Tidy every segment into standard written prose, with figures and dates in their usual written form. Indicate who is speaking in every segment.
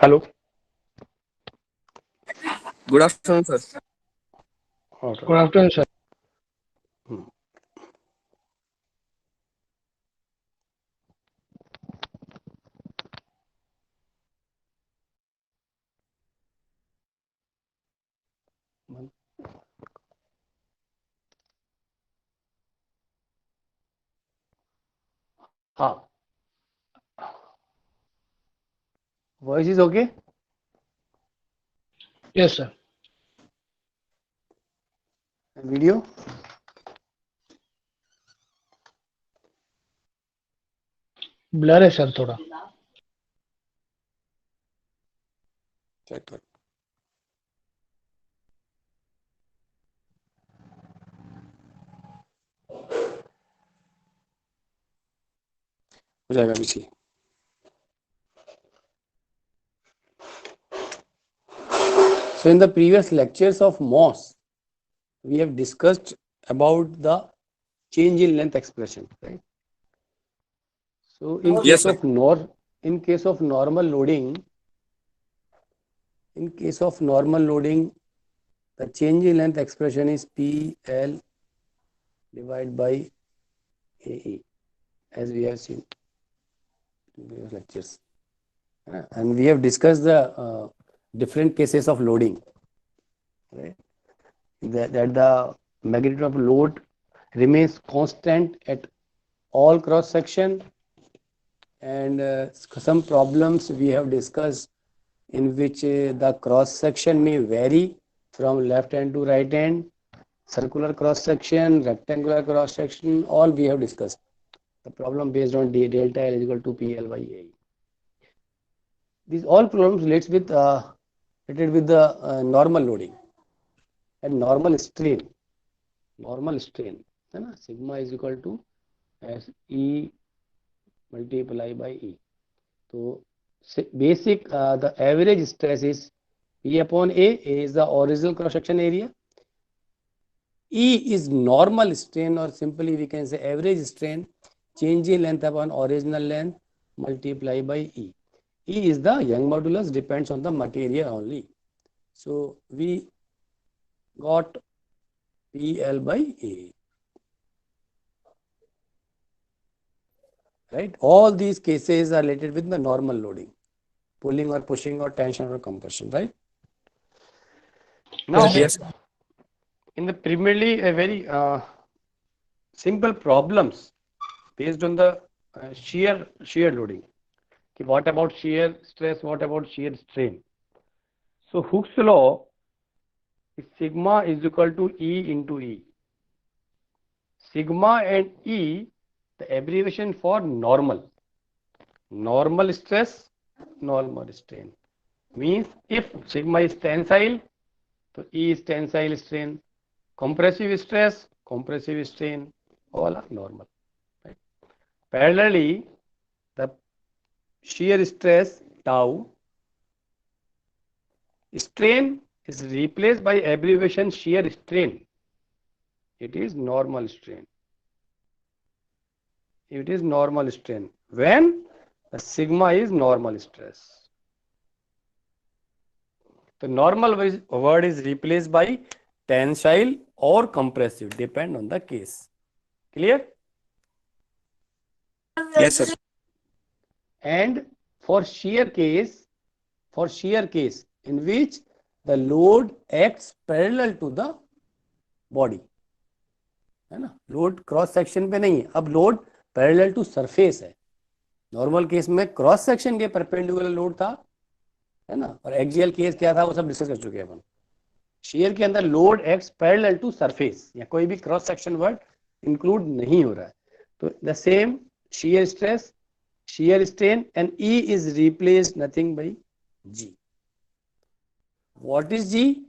Speaker 1: Hello.
Speaker 2: Good afternoon, sir.
Speaker 1: Okay.
Speaker 3: Good afternoon, sir.
Speaker 1: हाँ. Voice is okay?
Speaker 3: Yes, sir.
Speaker 1: And video?
Speaker 3: Blur है sir थोड़ा.
Speaker 2: Check कर. हो जाएगा पीछे.
Speaker 1: So in the previous lectures of MOS, we have discussed about the change in length expression, right? So in
Speaker 2: Yes,
Speaker 1: case of normal loading, the change in length expression is PL divided by AE, as we have seen in previous lectures. And we have discussed the different cases of loading, right? That the magnitude of load remains constant at all cross section, and some problems we have discussed in which the cross section may vary from left hand to right hand, circular cross section, rectangular cross section, all we have discussed. The problem based on delta L is equal to PL by A. These all problems related with the normal loading and normal strain. है ना, sigma is equal to as E multiply by E. So basic the average stress is P upon A. A is the original cross section area. E is normal strain, or simply we can say average strain, change in length upon original length multiply by E. E is the Young modulus, depends on the material only. So we got PL by A. Right? All these cases are related with the normal loading, pulling or pushing or tension or compression, right? Now,
Speaker 2: Yes.
Speaker 1: in the primarily a very simple problems based on the shear loading. Okay, what about shear stress? What about shear strain? So Hooke's law is sigma is equal to E into E. Sigma and E, the abbreviation for normal. Normal stress, normal strain. Means if sigma is tensile, so E is tensile strain. Compressive stress, compressive strain, all are normal. Right? Parallelly, the shear stress tau, strain is replaced by abbreviation shear strain. It is normal strain. It is normal strain when the sigma is normal stress. The normal word is replaced by tensile or compressive, depend on the case. Clear?
Speaker 2: Yes, sir.
Speaker 1: And for shear case in which the load acts parallel to the body, है ना, load cross section पे नहीं है, अब load parallel to surface है. Normal case में cross section के perpendicular load था, है ना, और एक्सियल केस क्या था वो सब डिस्कस कर चुके हैं अपन. शेयर के अंदर load acts parallel to surface, या कोई भी क्रॉस सेक्शन वर्ड इंक्लूड नहीं हो रहा है. तो the same shear stress, shear strain, and E is replaced nothing by G. What is G?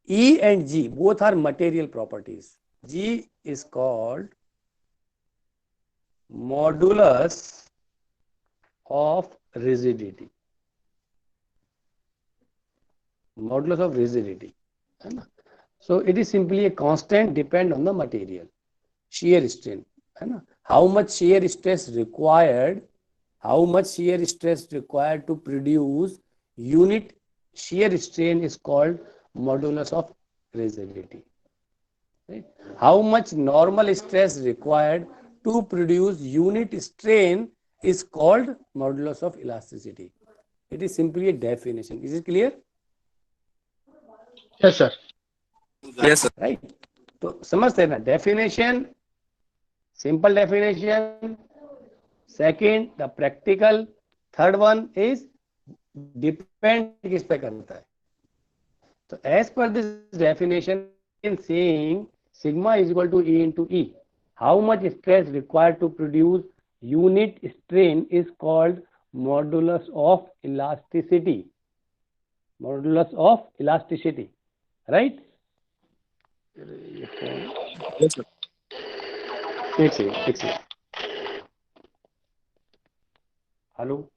Speaker 1: E and G both are material properties. G is called modulus of rigidity. Modulus of rigidity. So it is simply a constant depend on the material. Shear strain. How much shear stress required to produce unit shear strain is called modulus of rigidity. Right? How much normal stress required to produce unit strain is called modulus of elasticity. It is simply a definition. Is it clear?
Speaker 3: Yes, sir.
Speaker 2: Yes, sir.
Speaker 1: Right? तो समझते हैं ना, definition, simple definition. Second, the practical. Third one is depend किस पे करता है. So as per this definition, in saying sigma is equal to E into E. How much stress required to produce unit strain is called modulus of elasticity. Modulus of elasticity. Right?
Speaker 2: Yes, sir.
Speaker 1: एक second. Hello.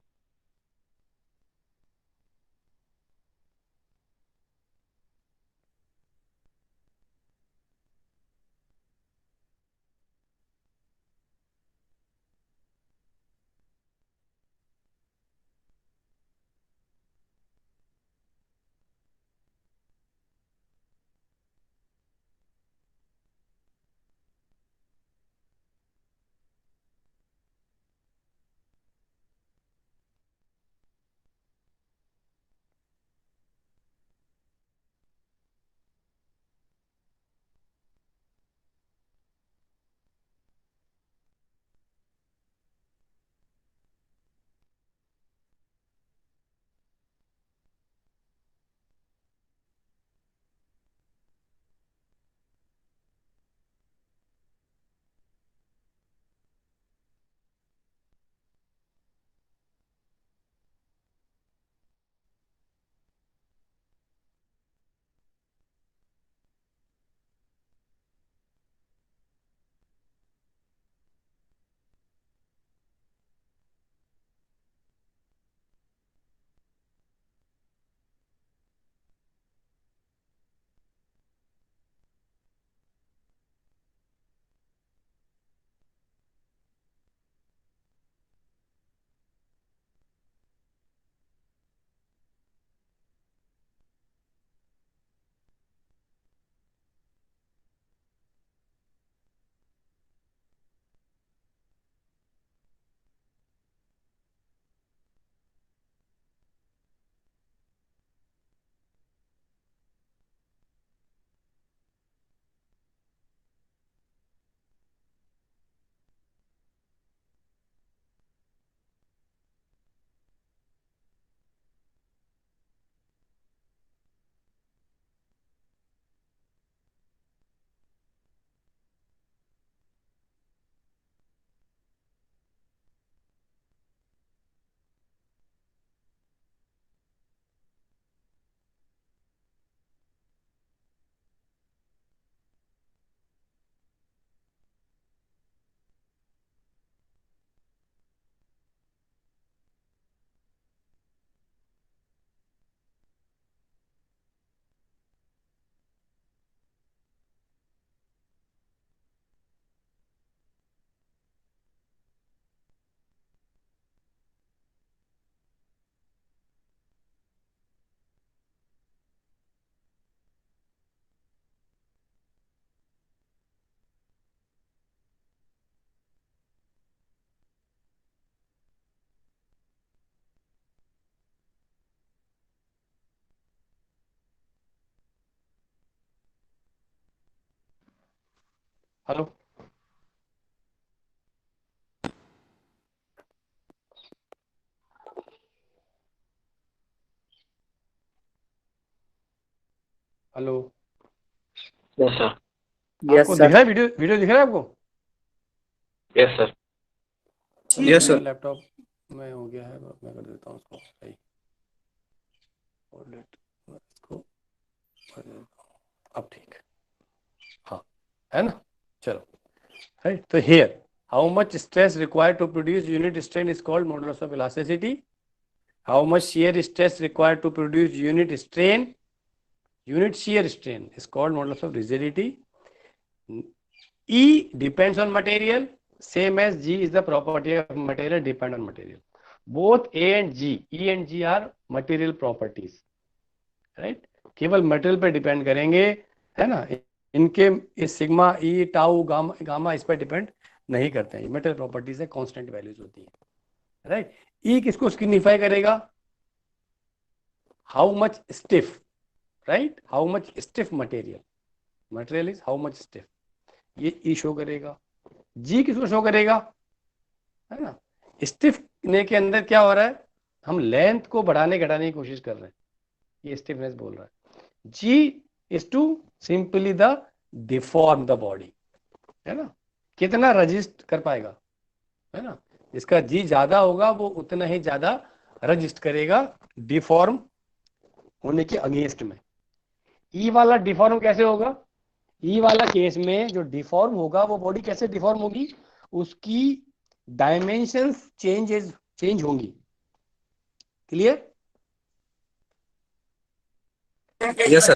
Speaker 1: Hello. Hello.
Speaker 3: Yes, sir.
Speaker 2: Yes,
Speaker 1: आपको
Speaker 2: sir.
Speaker 1: दिख रहा है video दिख रहा है आपको?
Speaker 3: Yes, sir.
Speaker 2: Yes, sir.
Speaker 1: Laptop में हो गया है, मैं कर देता हूँ उसको सही. इसको अब ठीक. हाँ, है ना? चलो. Right? So here, how much stress required to produce unit strain is called modulus of elasticity. How much shear stress required to produce unit shear strain is called modulus of rigidity. E depends on material, same as G is the property of material depend on material. Both A and G, E and G are material properties, right. केवल material पे depend करेंगे, है ना, इनके इस sigma ई tau gamma gamma इस पर depend नहीं करते हैं। मटेरियल प्रॉपर्टीज है, कांस्टेंट वैल्यूज होती हैं, राइट। ई किसको सिग्निफाई करेगा? How much stiff, right, how much stiff material, material is how much stiff, ये ई शो करेगा। जी किसको शो करेगा? है ना, स्टिफ ने के अंदर क्या हो रहा है, हम लेंथ को बढ़ाने घटाने की कोशिश कर रहे हैं, ये स्टिफनेस बोल रहा है। G is to simply the deform the body, है ना, कितना रजिस्ट कर पाएगा, है ना, जिसका जी ज्यादा होगा वो उतना ही ज्यादा रजिस्ट करेगा डिफॉर्म होने के अगेंस्ट में। ई वाला डिफॉर्म कैसे होगा? ई वाला केस में जो डिफॉर्म होगा वो बॉडी कैसे डिफॉर्म होगी, उसकी डायमेंशंस चेंज होंगी। क्लियर?
Speaker 2: Yes, sir.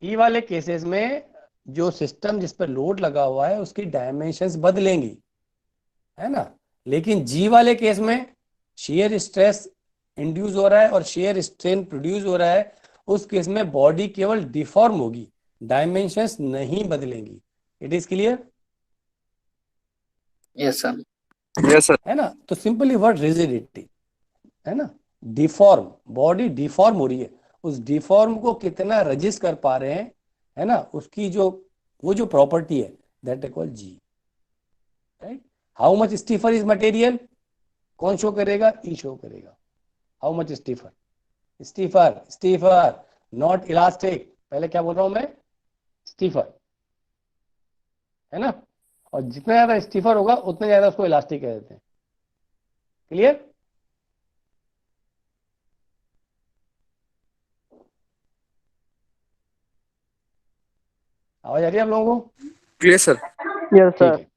Speaker 1: ई वाले केसेस में जो सिस्टम जिस पर लोड लगा हुआ है उसकी डायमेंशंस बदलेंगी, है ना। लेकिन जी वाले केस में शेयर स्ट्रेस इंड्यूस हो रहा है और शेयर स्ट्रेन प्रोड्यूस हो रहा है, उस केस में बॉडी केवल डिफॉर्म होगी, डायमेंशंस नहीं बदलेंगी। It is clear?
Speaker 3: Yes, sir.
Speaker 2: Yes, sir.
Speaker 1: है ना। तो सिंपली वर्ड रिजिडिटी, है ना, डिफॉर्म, बॉडी डिफॉर्म हो रही है, उस डिफॉर्म को कितना रजिस्ट कर पा रहे हैं, है ना, उसकी जो वो जो प्रॉपर्टी है that is called G, right. How much stiffer is material, कौन शो करेगा? ई शो करेगा। How much stiffer, stiffer stiffer not elastic, पहले क्या बोल रहा हूं मैं? स्टीफर, है ना, और जितना ज्यादा स्टीफर होगा उतना ज्यादा उसको इलास्टिक कह देते हैं। क्लियर? आवाज आ रही है आप लोगों को?
Speaker 2: Clear, sir.
Speaker 3: Yes,
Speaker 1: ठीक है,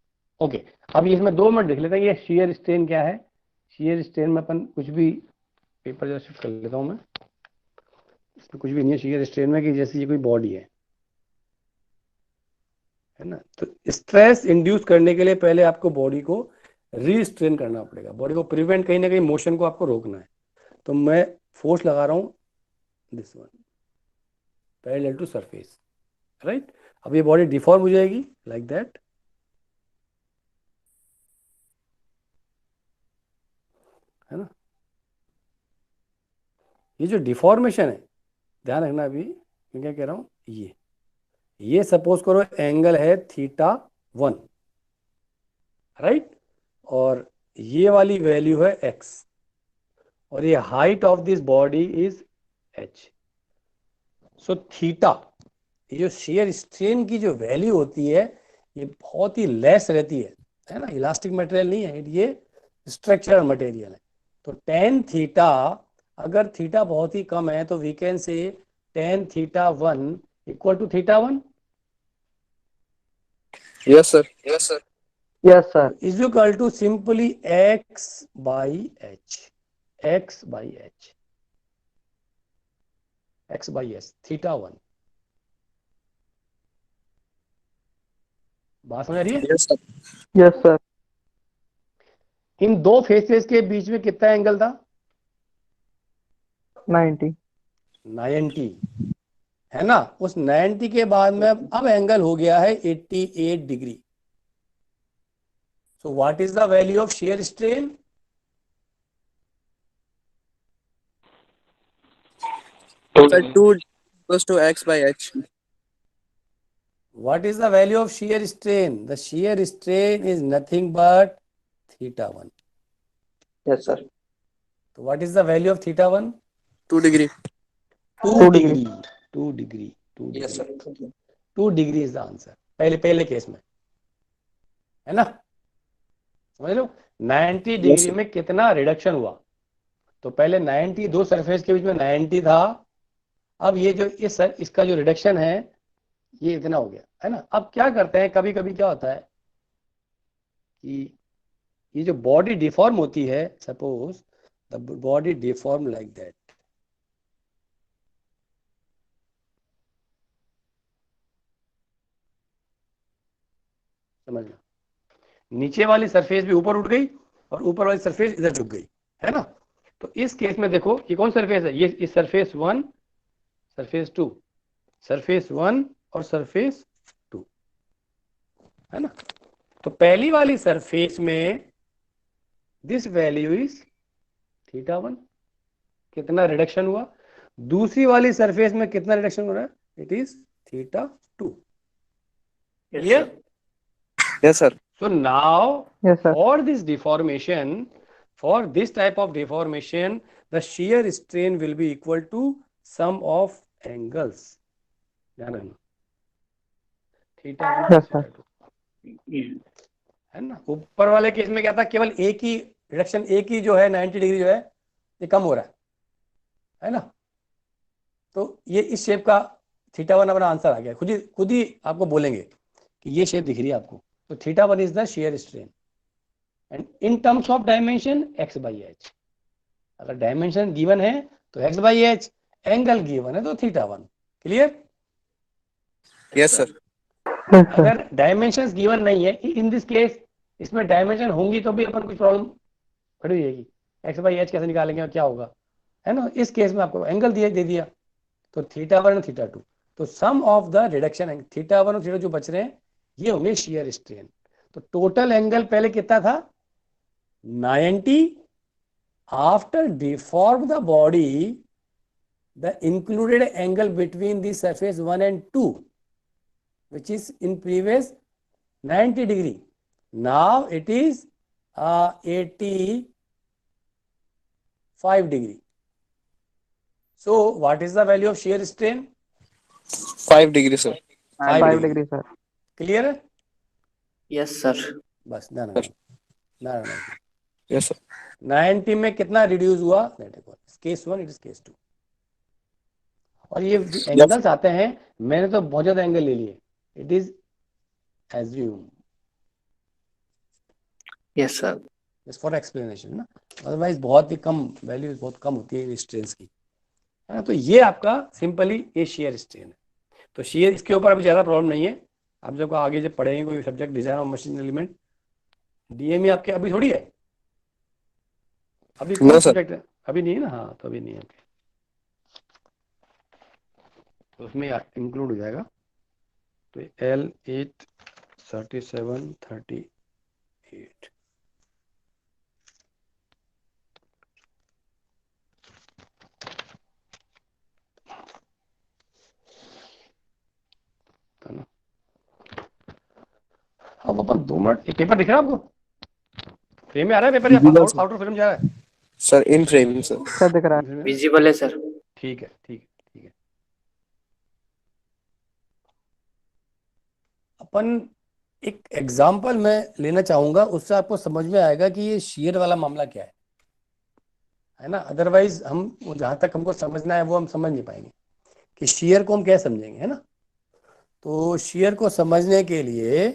Speaker 1: ओके। अब इसमें 2 मिनट देख लेते हैं, ये शेयर स्ट्रेन क्या है। शेयर स्ट्रेन में अपन कुछ भी पेपर जरा शिफ्ट कर लेता हूं मैं, इसमें कुछ भी नहीं है शेयर स्ट्रेन में, कि जैसे ये कोई बॉडी है ना, तो स्ट्रेस इंड्यूस करने के लिए पहले आपको बॉडी को रीस्ट्रेन करना पड़ेगा, बॉडी को प्रिवेंट, कहीं ना कहीं मोशन को आपको रोकना है। तो मैं फोर्स लगा रहा हूं this one parallel to surface, right. अब ये बॉडी डिफॉर्म हो जाएगी लाइक दैट, है ना। ये जो डिफॉर्मेशन है, ध्यान रखना, अभी मैं क्या कह रहा हूं, ये सपोज करो एंगल है θ1, राइट, और ये वाली वैल्यू है x, और ये height of this body is h। So theta, ये जो शेयर स्ट्रेन की जो वैल्यू होती है ये बहुत ही लेस रहती है ना, इलास्टिक मटेरियल नहीं है ये, स्ट्रक्चरल मटेरियल है। तो टेन थीटा, अगर थीटा बहुत ही कम है तो we can say tan θ1 equal to θ1
Speaker 2: Yes, sir. Yes, sir.
Speaker 3: yes, sir.
Speaker 1: Is equal to simply x by h, x by h, x by h, θ1। बात समझ आ रही है?
Speaker 2: Yes, sir.
Speaker 3: Yes, sir.
Speaker 1: इन दो फेसेस के बीच में कितना एंगल था?
Speaker 3: 90.
Speaker 1: 90, है ना। उस 90 के बाद में अब एंगल हो गया है 88 degree. So what is the value of shear strain?
Speaker 2: Sir, 2 equals to x by h.
Speaker 1: What is the value of shear strain? The shear strain is nothing but θ1.
Speaker 3: Yes, sir.
Speaker 1: So what is the value of θ1?
Speaker 2: 2 degree.
Speaker 1: 2
Speaker 3: 2
Speaker 1: degree. 2 degree. 2 degree.
Speaker 2: Yes, sir.
Speaker 1: 2 degree is the answer. पहले case में, है ना, समझ लो 90 degree में कितना reduction हुआ। तो पहले 90, दो सरफेस के बीच में 90 था, अब ये जो इसका जो रिडक्शन है ये इतना हो गया, है ना। अब क्या करते हैं, कभी कभी क्या होता है कि ये जो बॉडी डिफॉर्म होती है, suppose the body deform like that, समझ लो, नीचे वाली सरफेस भी ऊपर उठ गई और ऊपर वाली सरफेस इधर झुक गई, है ना। तो इस केस में देखो ये कौन सरफेस है, ये सरफेस 1, सरफेस 2, सरफेस 1 और सरफेस 2, है ना। तो पहली वाली सरफेस में दिस वैल्यू इज θ1, कितना रिडक्शन हुआ। दूसरी वाली सरफेस में कितना रिडक्शन हो रहा है, it is θ2। Clear?
Speaker 2: Yes, sir.
Speaker 1: So now
Speaker 3: Yes, sir.
Speaker 1: for this deformation, for this type of deformation, the shear strain will be equal to sum of angles. ध्यान रखना, θ1
Speaker 3: Yes,
Speaker 1: plus
Speaker 3: sir.
Speaker 1: θ2, है ना। ऊपर वाले case में क्या था, केवल एक ही रिडक्शन, एक ही जो है 90 डिग्री जो है ये कम हो रहा है ना। तो ये इस शेप का θ1 अपना आंसर आ गया, खुद ही आपको बोलेंगे कि ये शेप दिख रही है आपको। तो θ1 is the shear strain and in terms of dimension x by H. अगर डायमेंशन गिवन है तो x by H, angle given है तो θ1। Clear?
Speaker 2: Yes, sir.
Speaker 3: Yes, sir.
Speaker 1: अगर डायमेंशन गिवन नहीं है, इन दिस केस इसमें डायमेंशन होंगी तो भी अपन कुछ प्रॉब्लम खड़ी होगी, x बाई एच कैसे निकालेंगे और क्या होगा, है ना। इस केस में आपको एंगल दे दिया, तो θ1 और θ2, तो सम ऑफ द रिडक्शन θ1 और θ2 जो बच रहे हैं ये होंगे शेयर स्ट्रेन। तो टोटल एंगल पहले कितना था, 90, after deform the body the included angle between the surface 1 and 2 which is in previous 90 degree, now it is 85 degree. So what is the value of shear strain?
Speaker 2: 5 degree, sir.
Speaker 1: 5
Speaker 3: 5
Speaker 1: degree.
Speaker 3: degree, sir.
Speaker 1: Clear है?
Speaker 4: Yes, sir.
Speaker 1: बस ना ना ना ना
Speaker 2: Yes, sir.
Speaker 1: 90 में कितना reduce हुआ, case 1 it is case 2। और ये एंगल्स आते हैं, मैंने तो बहुत ज्यादा एंगल ले लिए, it is assume
Speaker 4: Yes, sir.
Speaker 1: Just for explanation ना, अदरवाइज बहुत ही कम वैल्यू, बहुत कम होती है स्ट्रेन की, है ना। तो ये आपका सिंपली ये शेयर स्ट्रेन है। तो शेयर, इसके ऊपर अभी ज्यादा प्रॉब्लम नहीं है, आप जब आगे जब पढ़ेंगे कोई subject design of machine element, DME आपके अभी थोड़ी है, अभी कौन सब्जेक्ट है, अभी नहीं है ना। हाँ तो अभी नहीं है, तो उसमें इंक्लूड हो जाएगा। तो L8 37 38, अब अपन 2 मिनट, एक पेपर दिख रहा है आपको, फ्रेम में आ रहा है पेपर या आउटर फ्रेम जा रहा है?
Speaker 2: Sir, in frame, sir.
Speaker 3: Sir, दिख रहा है.
Speaker 4: Visible है, sir.
Speaker 1: ठीक है ठीक है ठीक है। अपन एक एग्जाम्पल मैं लेना चाहूंगा, उससे आपको समझ में आएगा कि ये शेयर वाला मामला क्या है ना। अदरवाइज हम जहां तक हमको समझना है वो हम समझ नहीं पाएंगे कि शेयर को हम कैसे समझेंगे, है ना। तो शेयर को समझने के लिए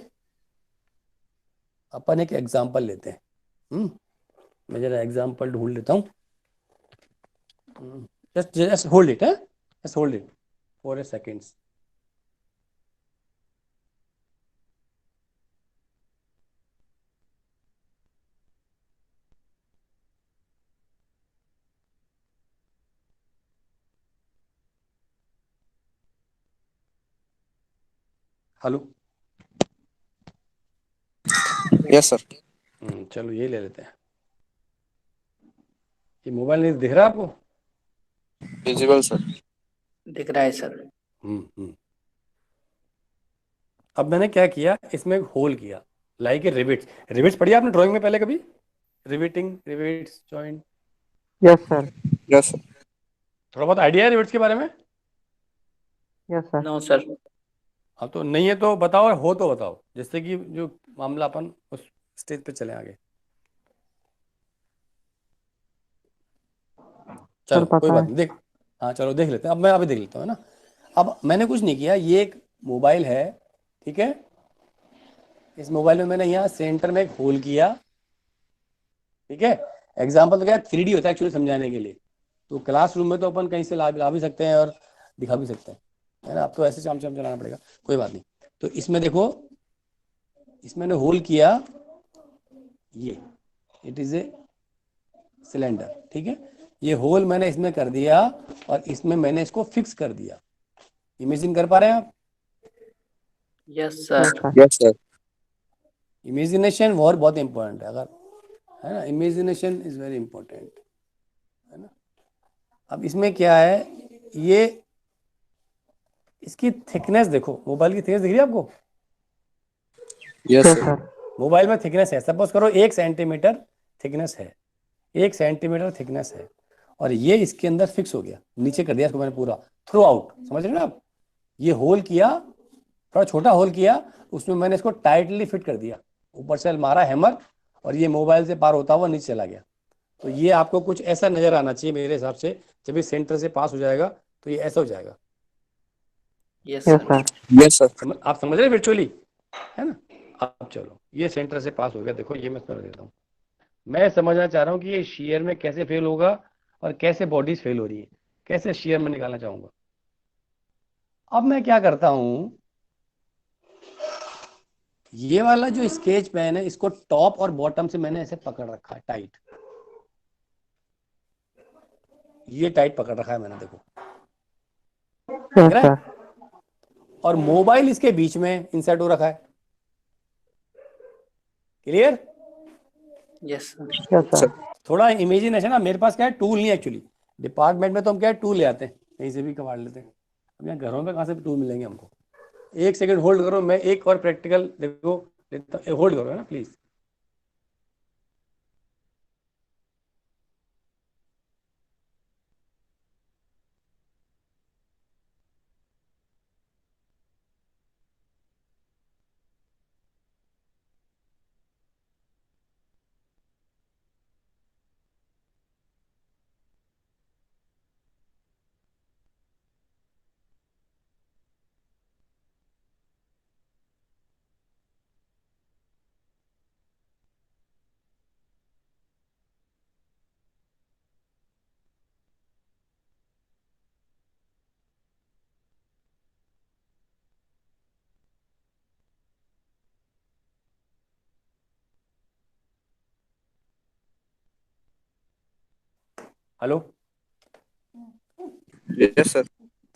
Speaker 1: अपन एक एग्जाम्पल लेते हैं। मैं जरा एग्जाम्पल ढूंढ लेता हूँ, जस्ट होल्ड इट, है, just hold it for a seconds. Hello,
Speaker 2: Yes, sir.
Speaker 1: चलो ये ले लेते हैं। ये मोबाइल नहीं दिख रहा आपको?
Speaker 2: Visible, sir.
Speaker 4: दिख रहा है, सर.
Speaker 1: अब मैंने क्या किया, इसमें एक होल किया, लाइक ए रिविट्स। रिविट्स पढ़ी आपने ड्राइंग में पहले कभी, riveting, rivets, joint?
Speaker 3: Yes, sir.
Speaker 2: Yes, sir.
Speaker 1: थोड़ा बहुत आइडिया है रिविट्स के बारे में?
Speaker 3: Yes, sir.
Speaker 4: No, sir.
Speaker 1: हाँ तो नहीं है तो बताओ, और हो तो बताओ, जिससे कि जो मामला अपन उस स्टेज पे चले आगे। चलो
Speaker 3: पता
Speaker 1: कोई बात
Speaker 3: है.
Speaker 1: नहीं, देख, हाँ चलो देख लेते हैं। अब मैं अभी देख लेता हूँ, है ना। अब मैंने कुछ नहीं किया, ये एक मोबाइल है, ठीक है। इस मोबाइल में मैंने यहाँ सेंटर में एक होल किया, ठीक है। एग्जाम्पल तो क्या 3D होता है एक्चुअली समझाने के लिए, तो क्लासरूम में तो अपन कहीं से ला भी सकते हैं और दिखा भी सकते हैं, है ना। अब तो ऐसे चाम चलाना पड़ेगा, कोई बात नहीं। तो इसमें देखो, इसमें मैंने होल किया, ये इट इज ए सिलेंडर, ठीक है। ये होल मैंने इसमें कर दिया और इसमें मैंने इसको फिक्स कर दिया। इमेजिन कर पा रहे हैं आप?
Speaker 4: Yes,
Speaker 3: Yes,
Speaker 4: sir.
Speaker 3: sir.
Speaker 2: Yes, sir.
Speaker 1: Imagination बहुत इंपॉर्टेंट है, अगर है ना, इमेजिनेशन इज वेरी इंपॉर्टेंट, है ना। अब इसमें क्या है, ये इसकी थिकनेस देखो, मोबाइल की थिकनेस दिख रही है आपको?
Speaker 2: Yes,
Speaker 3: Yes,
Speaker 2: sir.
Speaker 3: sir.
Speaker 1: Mobile में थिकनेस है, सपोज करो 1 सेंटीमीटर थिकनेस है, 1 सेंटीमीटर थिकनेस है, और ये इसके अंदर फिक्स हो गया, नीचे कर दिया इसको मैंने पूरा थ्रू आउट, समझ रहे हो ना आप? ये होल किया, थोड़ा छोटा होल किया, उसमें मैंने इसको टाइटली फिट कर दिया, ऊपर से मारा हैमर, और ये मोबाइल से पार होता हुआ नीचे चला गया। तो ये आपको कुछ ऐसा नजर आना चाहिए मेरे हिसाब से, जब ये सेंटर से पास हो जाएगा तो ये ऐसा हो जाएगा।
Speaker 4: Yes,
Speaker 3: Yes,
Speaker 4: sir.
Speaker 3: sir.
Speaker 2: Yes, sir.
Speaker 1: आप समझ रहे वर्चुअली, है ना। अब चलो, ये सेंटर से पास हो गया, देखो ये मैं समझ देता हूँ। मैं समझना चाह रहा हूँ कि ये शेयर में कैसे फेल होगा और कैसे बॉडीज फेल हो रही है, कैसे शेयर में निकालना चाहूंगा। अब मैं क्या करता हूं, ये वाला जो स्केच पेन है इसको टॉप और बॉटम से मैंने ऐसे पकड़ रखा है टाइट, ये टाइट पकड़ रखा है मैंने, देखो
Speaker 3: Yes,
Speaker 1: दिख रहा है?
Speaker 3: sir.
Speaker 1: और मोबाइल इसके बीच में इंसर्ट हो रखा है, clear?
Speaker 4: Yes, sir.
Speaker 3: Yes, sir.
Speaker 1: थोड़ा इमेजिनेशन ना, मेरे पास क्या है, टूल नहीं एक्चुअली, डिपार्टमेंट में तो हम क्या है टूल ले आते हैं, कहीं से भी कबाड़ लेते हैं, अब यहाँ घरों में कहाँ से टूल मिलेंगे हमको। 1 सेकंड होल्ड करो, मैं एक और प्रैक्टिकल देखो लेता हूं, होल्ड करो है ना प्लीज। Hello,
Speaker 2: Yes, sir.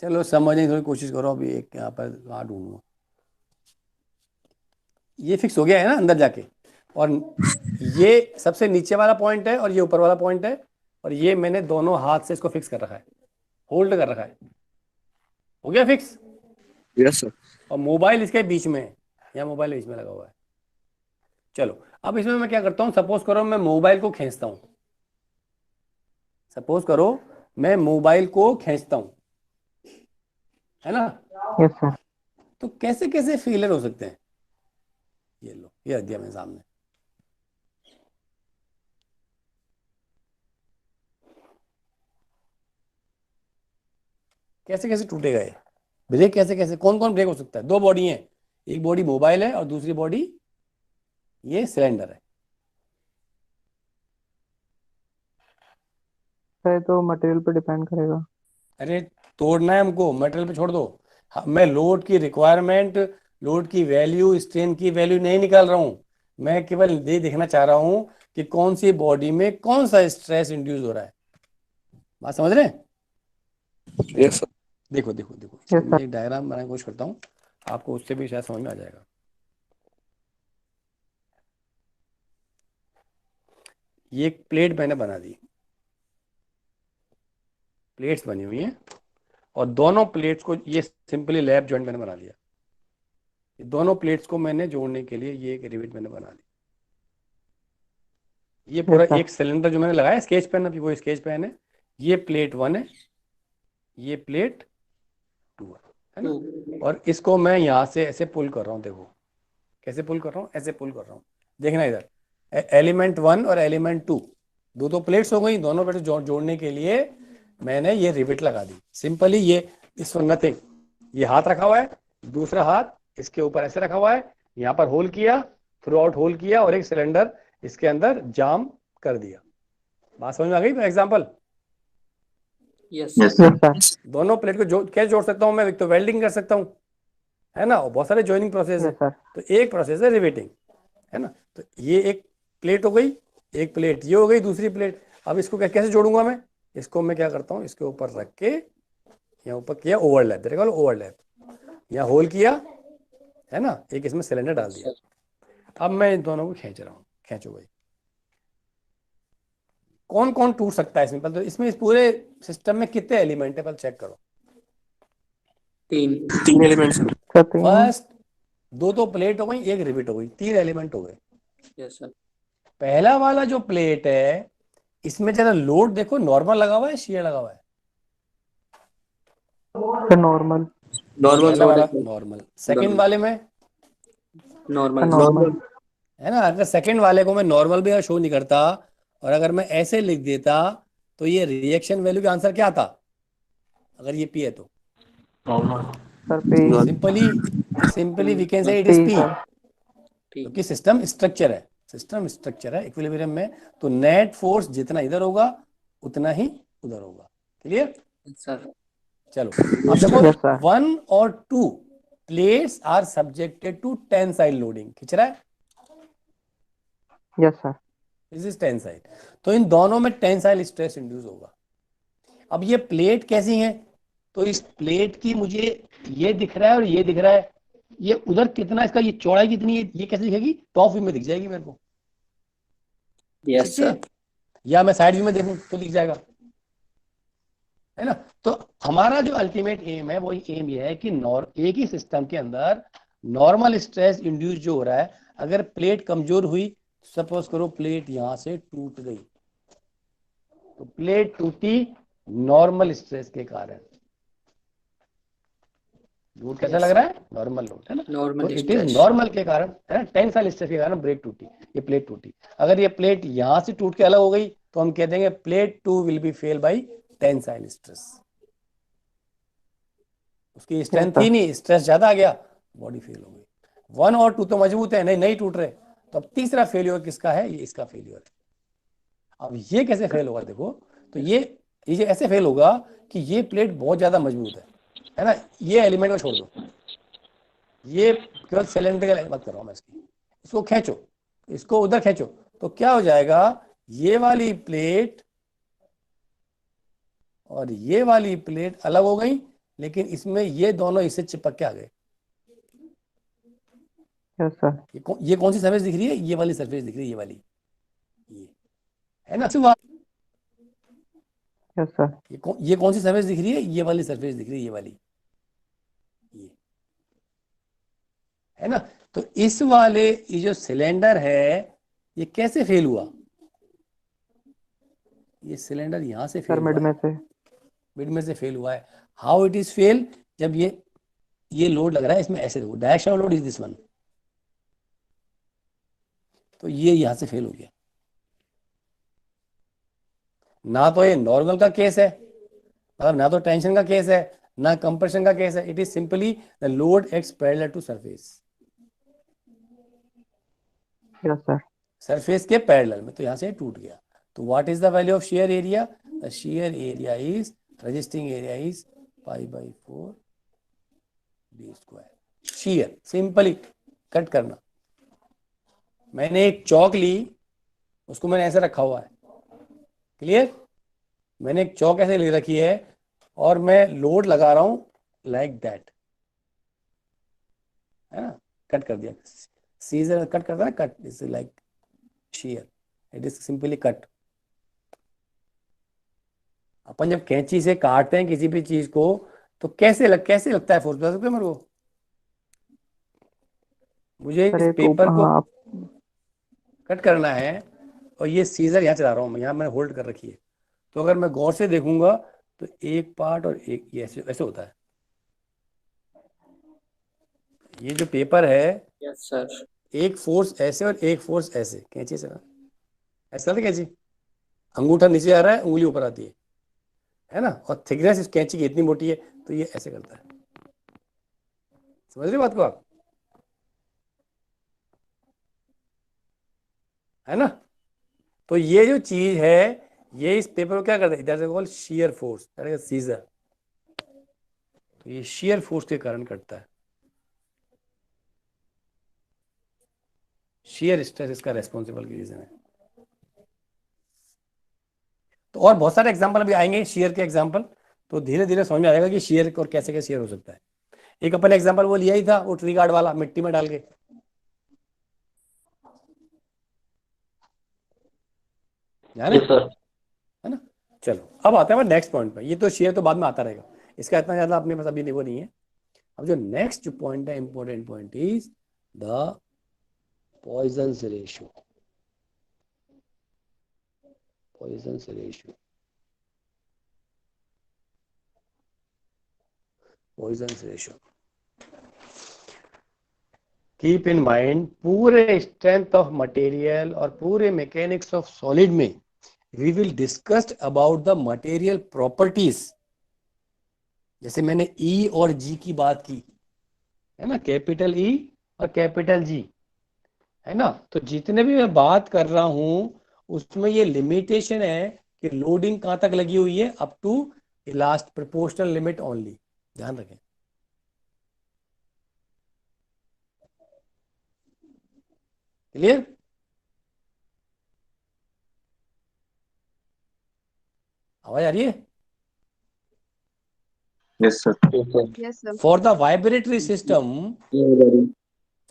Speaker 1: चलो समझने की थोड़ी कोशिश करो, अभी एक यहाँ पर कहाँ ढूंढूं, ये फिक्स हो गया है ना अंदर जाके, और ये सबसे नीचे वाला पॉइंट है और ये ऊपर वाला पॉइंट है, और ये मैंने दोनों हाथ से इसको फिक्स कर रखा है, होल्ड कर रखा है, हो गया फिक्स।
Speaker 2: Yes, sir.
Speaker 1: और मोबाइल इसके बीच में है, या मोबाइल बीच में लगा हुआ है। चलो अब इसमें मैं क्या करता हूँ, सपोज करो मैं मोबाइल को खींचता हूँ, सपोज करो मैं मोबाइल को खींचता हूँ, है ना।
Speaker 3: Yes, sir.
Speaker 1: तो कैसे कैसे फेलियर हो सकते हैं, ये लो ये रख दिया मेरे सामने, कैसे कैसे टूटेगा ये ब्रेक, कैसे कैसे, कौन कौन ब्रेक हो सकता है? दो बॉडी है, एक बॉडी मोबाइल है और दूसरी बॉडी ये सिलेंडर है।
Speaker 3: सर तो मटेरियल पे डिपेंड करेगा।
Speaker 1: अरे तोड़ना है हमको, मटेरियल पे छोड़ दो। मैं लोड की रिक्वायरमेंट, लोड की वैल्यू, स्ट्रेन की वैल्यू नहीं निकाल रहा हूँ, मैं केवल ये देखना चाह रहा हूँ कि कौन सी बॉडी में कौन सा स्ट्रेस इंड्यूस हो रहा है। बात समझ रहे हैं?
Speaker 2: Yes, sir.
Speaker 1: देखो देखो देखो,
Speaker 3: Yes,
Speaker 1: इसमें मैं
Speaker 3: sir.
Speaker 1: एक डायग्राम बनाने की कोशिश करता हूँ, आपको उससे भी शायद समझ में आ जाएगा। ये एक प्लेट मैंने बना दी, प्लेट्स बनी हुई हैं, और दोनों प्लेट्स को ये सिंपली लैप जॉइंट मैंने बना दिया, ये दोनों प्लेट्स को मैंने जोड़ने के लिए ये एक रिवेट मैंने बना दी। ये पूरा
Speaker 3: Yes, sir.
Speaker 1: एक सिलेंडर जो मैंने लगाया स्केच पेन, अभी वो स्केच पेन है, ये प्लेट 1 है, ये प्लेट 2 है ना। और इसको मैं यहाँ से ऐसे पुल कर रहा हूँ, देखो कैसे पुल कर रहा हूँ, ऐसे पुल कर रहा हूँ, देखना इधर, एलिमेंट 1 और एलिमेंट 2, दो दो प्लेट्स हो गई, दोनों प्लेट जोड़ने के लिए मैंने ये रिवेट लगा दी सिंपली। ये इस नथिंग, ये हाथ रखा हुआ है, दूसरा हाथ इसके ऊपर ऐसे रखा हुआ है, यहाँ पर होल किया, थ्रू आउट होल किया, और एक सिलेंडर इसके अंदर जाम कर दिया। बात समझ में आ गई? Example,
Speaker 4: Yes,
Speaker 3: Yes,
Speaker 4: sir.
Speaker 3: sir.
Speaker 1: दोनों प्लेट को कैसे जोड़ सकता हूँ मैं? एक तो वेल्डिंग कर सकता हूँ, है ना, और बहुत सारे जॉइनिंग प्रोसेस है।
Speaker 3: Yes, sir.
Speaker 1: तो एक प्रोसेस है रिवेटिंग, है ना। तो ये एक प्लेट हो गई, एक प्लेट ये हो गई, दूसरी प्लेट। अब इसको कैसे जोड़ूंगा मैं? इसको मैं क्या करता हूँ, इसके ऊपर रख के यहाँ ऊपर किया ओवरलैप, देखो ओवरलैप, यहाँ होल किया है ना, एक इसमें सिलेंडर डाल दिया। अब मैं इन दोनों को खींच रहा हूँ, खींचो भाई। कौन कौन टूट सकता है इसमें, पहले तो इसमें इस पूरे सिस्टम में कितने एलिमेंट है पहले चेक करो।
Speaker 4: 3
Speaker 2: 3 एलिमेंट्स।
Speaker 3: सर 3 है।
Speaker 1: फर्स्ट दो तो प्लेट हो गई, एक रिबिट हो गई, 3 एलिमेंट हो गए।
Speaker 4: Yes sir.
Speaker 1: पहला वाला जो प्लेट है इसमें जरा लोड देखो, नॉर्मल लगा हुआ है, शेयर लगा हुआ है।
Speaker 3: Sir normal.
Speaker 2: नॉर्मल
Speaker 1: पहला
Speaker 2: लोड है
Speaker 1: वाला
Speaker 2: सर।
Speaker 1: नॉर्मल, सेकंड वाले में
Speaker 3: सर
Speaker 4: नॉर्मल।
Speaker 3: नॉर्मल।
Speaker 1: है ना। अगर सेकंड वाले को मैं नॉर्मल भी शो नहीं करता और अगर मैं ऐसे लिख देता तो ये रिएक्शन वैल्यू का आंसर क्या आता, अगर ये पी है तो
Speaker 3: sir P.
Speaker 1: Simply simply we can say it is
Speaker 3: P
Speaker 1: P,
Speaker 3: sir.
Speaker 4: P।
Speaker 1: क्योंकि सिस्टम स्ट्रक्चर है, सिस्टम स्ट्रक्चर है इक्विलिब्रियम में, तो नेट फोर्स जितना इधर होगा उतना ही उधर होगा। क्लियर।
Speaker 4: Yes sir।
Speaker 1: चलो अब देखो,
Speaker 3: यस सर।
Speaker 1: 1 और 2 plates are subjected to tensile loading, खींच रहा है,
Speaker 3: yes sir.
Speaker 1: This is tensile, तो इन दोनों में टेंसाइल स्ट्रेस इंड्यूस होगा। अब ये प्लेट कैसी है, तो इस प्लेट की मुझे ये दिख रहा है और ये दिख रहा है, ये उधर कितना, इसका ये चौड़ाई कितनी है, ये कैसे दिखेगी, टॉप व्यू में दिख जाएगी मेरे को,
Speaker 4: Yes
Speaker 1: ठीक है,
Speaker 4: sir।
Speaker 1: या मैं साइड व्यू में देखूं तो दिख जाएगा, है ना। तो हमारा जो अल्टीमेट एम है वो एम ये है कि एक ही सिस्टम के अंदर नॉर्मल स्ट्रेस इंड्यूस जो हो रहा है, अगर प्लेट कमजोर हुई, सपोज करो प्लेट यहां से टूट गई, तो प्लेट टूटी नॉर्मल स्ट्रेस के कारण, लोड कैसा
Speaker 4: Yes
Speaker 1: लग
Speaker 4: sir।
Speaker 1: रहा है, नॉर्मल लोड, है ना। तो
Speaker 4: normal
Speaker 1: it is
Speaker 4: stress.
Speaker 1: Normal के कारण, है ना, टेंसाइल स्ट्रेस के कारण ब्रेक टूटी, ये प्लेट टूटी। अगर ये प्लेट यहां से टूट के अलग हो गई तो हम कह देंगे plate 2 will be fail by tensile stress, उसकी स्ट्रेंथ
Speaker 3: Yes, sir।
Speaker 1: थी नहीं, स्ट्रेस ज्यादा आ गया, बॉडी फेल हो गई। 1 और 2 तो मजबूत है, नहीं नहीं टूट रहे, तो अब तीसरा फेलियर किसका है, ये इसका फेलियर है। अब ये कैसे फेल होगा देखो, तो ये ऐसे फेल होगा कि ये प्लेट बहुत ज्यादा मजबूत है ना, ये एलिमेंट को छोड़ दो, ये केवल सिलेंड्रिकल बात कर रहा हूं मैं इसकी, इसको खींचो, इसको उधर खींचो, तो क्या हो जाएगा, ये वाली प्लेट और ये वाली प्लेट अलग हो गई, लेकिन इसमें ये दोनों इससे चिपक के आ गए।
Speaker 3: Yes sir.
Speaker 1: ये कौन सी सरफेस दिख रही है, ये वाली सरफेस दिख रही है, ये वाली, ये है ना, सिर्फ
Speaker 3: यस सर।
Speaker 1: ये कौन सी सरफेस दिख रही है, ये वाली सरफेस दिख रही है, ये वाली, ये है ना। तो इस वाले ये जो सिलेंडर है ये कैसे फेल हुआ, ये सिलेंडर यहां से
Speaker 3: सर
Speaker 1: फेल
Speaker 3: मिड
Speaker 1: हुआ
Speaker 3: में
Speaker 1: है,
Speaker 3: से।
Speaker 1: मिड में से फेल हुआ है। हाउ इट इज फेल, जब ये लोड लग रहा है इसमें, ऐसे देखो directional load is this one, तो ये यहां से फेल हो गया। ना तो ये नॉर्मल का केस है, मतलब ना तो टेंशन का केस है, ना कंप्रेशन का केस है, it is simply the load acts parallel to surface,
Speaker 3: yes sir.
Speaker 1: Surface के पैरेलल में, तो यहां से टूट गया। तो what is the value of shear area, the shear area is, resisting area is pi by 4 D square. Shear simply cut करना, मैंने एक चौक ली, उसको मैंने ऐसे रखा हुआ है, क्लियर, मैंने एक चौक ऐसे ले रखी है और मैं लोड लगा रहा हूं लाइक दैट, है ना, कट कर दिया, सीजर कट करता है, cut is like shear, it is simply cut. अपन जब कैंची से काटते हैं किसी भी चीज को तो कैसे लगता है फोर्स, बता सकते हो मेरे को, मुझे
Speaker 3: सर
Speaker 1: इस
Speaker 3: एक
Speaker 1: पेपर को
Speaker 3: हाँ
Speaker 1: कट करना है और ये सीजर यहाँ चला रहा हूँ, यहाँ मैंने होल्ड कर रखी है, तो अगर मैं गौर से देखूंगा तो एक पार्ट और एक ये ऐसे ऐसे होता है, ये जो पेपर है
Speaker 4: यस सर।
Speaker 1: एक फोर्स ऐसे और एक फोर्स ऐसे, कैंची से ना ऐसे चलती कैंची, अंगूठा नीचे आ रहा है, उंगली ऊपर आती है ना, और थिकनेस इस कैंची की इतनी मोटी है, तो ये ऐसे करता है, समझ रहे बात को आप, है ना। तो ये जो चीज है ये इस पेपर को क्या करता है, that's called shear force, that is scissor, तो ये शियर फोर्स के कारण कटता है, शियर स्ट्रेस इसका रेस्पॉन्सिबल रीजन है। तो और बहुत सारे एग्जाम्पल अभी आएंगे शेयर के एग्जाम्पल, तो धीरे धीरे समझ में आएगा कि शेयर और कैसे कैसे शेयर हो सकता है। एक अपन एग्जाम्पल वो लिया ही था, वो ट्री गार्ड वाला, मिट्टी में डाल के, ध्यान है?
Speaker 4: Yes, sir.
Speaker 1: है ना? चलो अब आते हैं नेक्स्ट पॉइंट पे। ये तो शेयर तो बाद में आता रहेगा, इसका इतना ज्यादा अपने पास अभी वो नहीं है। अब जो नेक्स्ट जो पॉइंट है, important point is the Poisson's ratio. Poisson's ratio, Poisson's ratio. Keep in mind, पूरे स्ट्रेंथ ऑफ मटेरियल और पूरे मैकेनिक्स ऑफ सॉलिड में we will discussed about the material properties. जैसे मैंने ई और जी की बात की है ना, कैपिटल ई और कैपिटल जी, है ना? तो जितने भी मैं बात कर रहा हूं उसमें ये लिमिटेशन है कि लोडिंग कहां तक लगी हुई है, up to elastic proportional limit only, ध्यान रखें। क्लियर? आवाज आ रही है?
Speaker 5: Yes, sir.
Speaker 6: Yes, sir.
Speaker 1: For the vibratory system,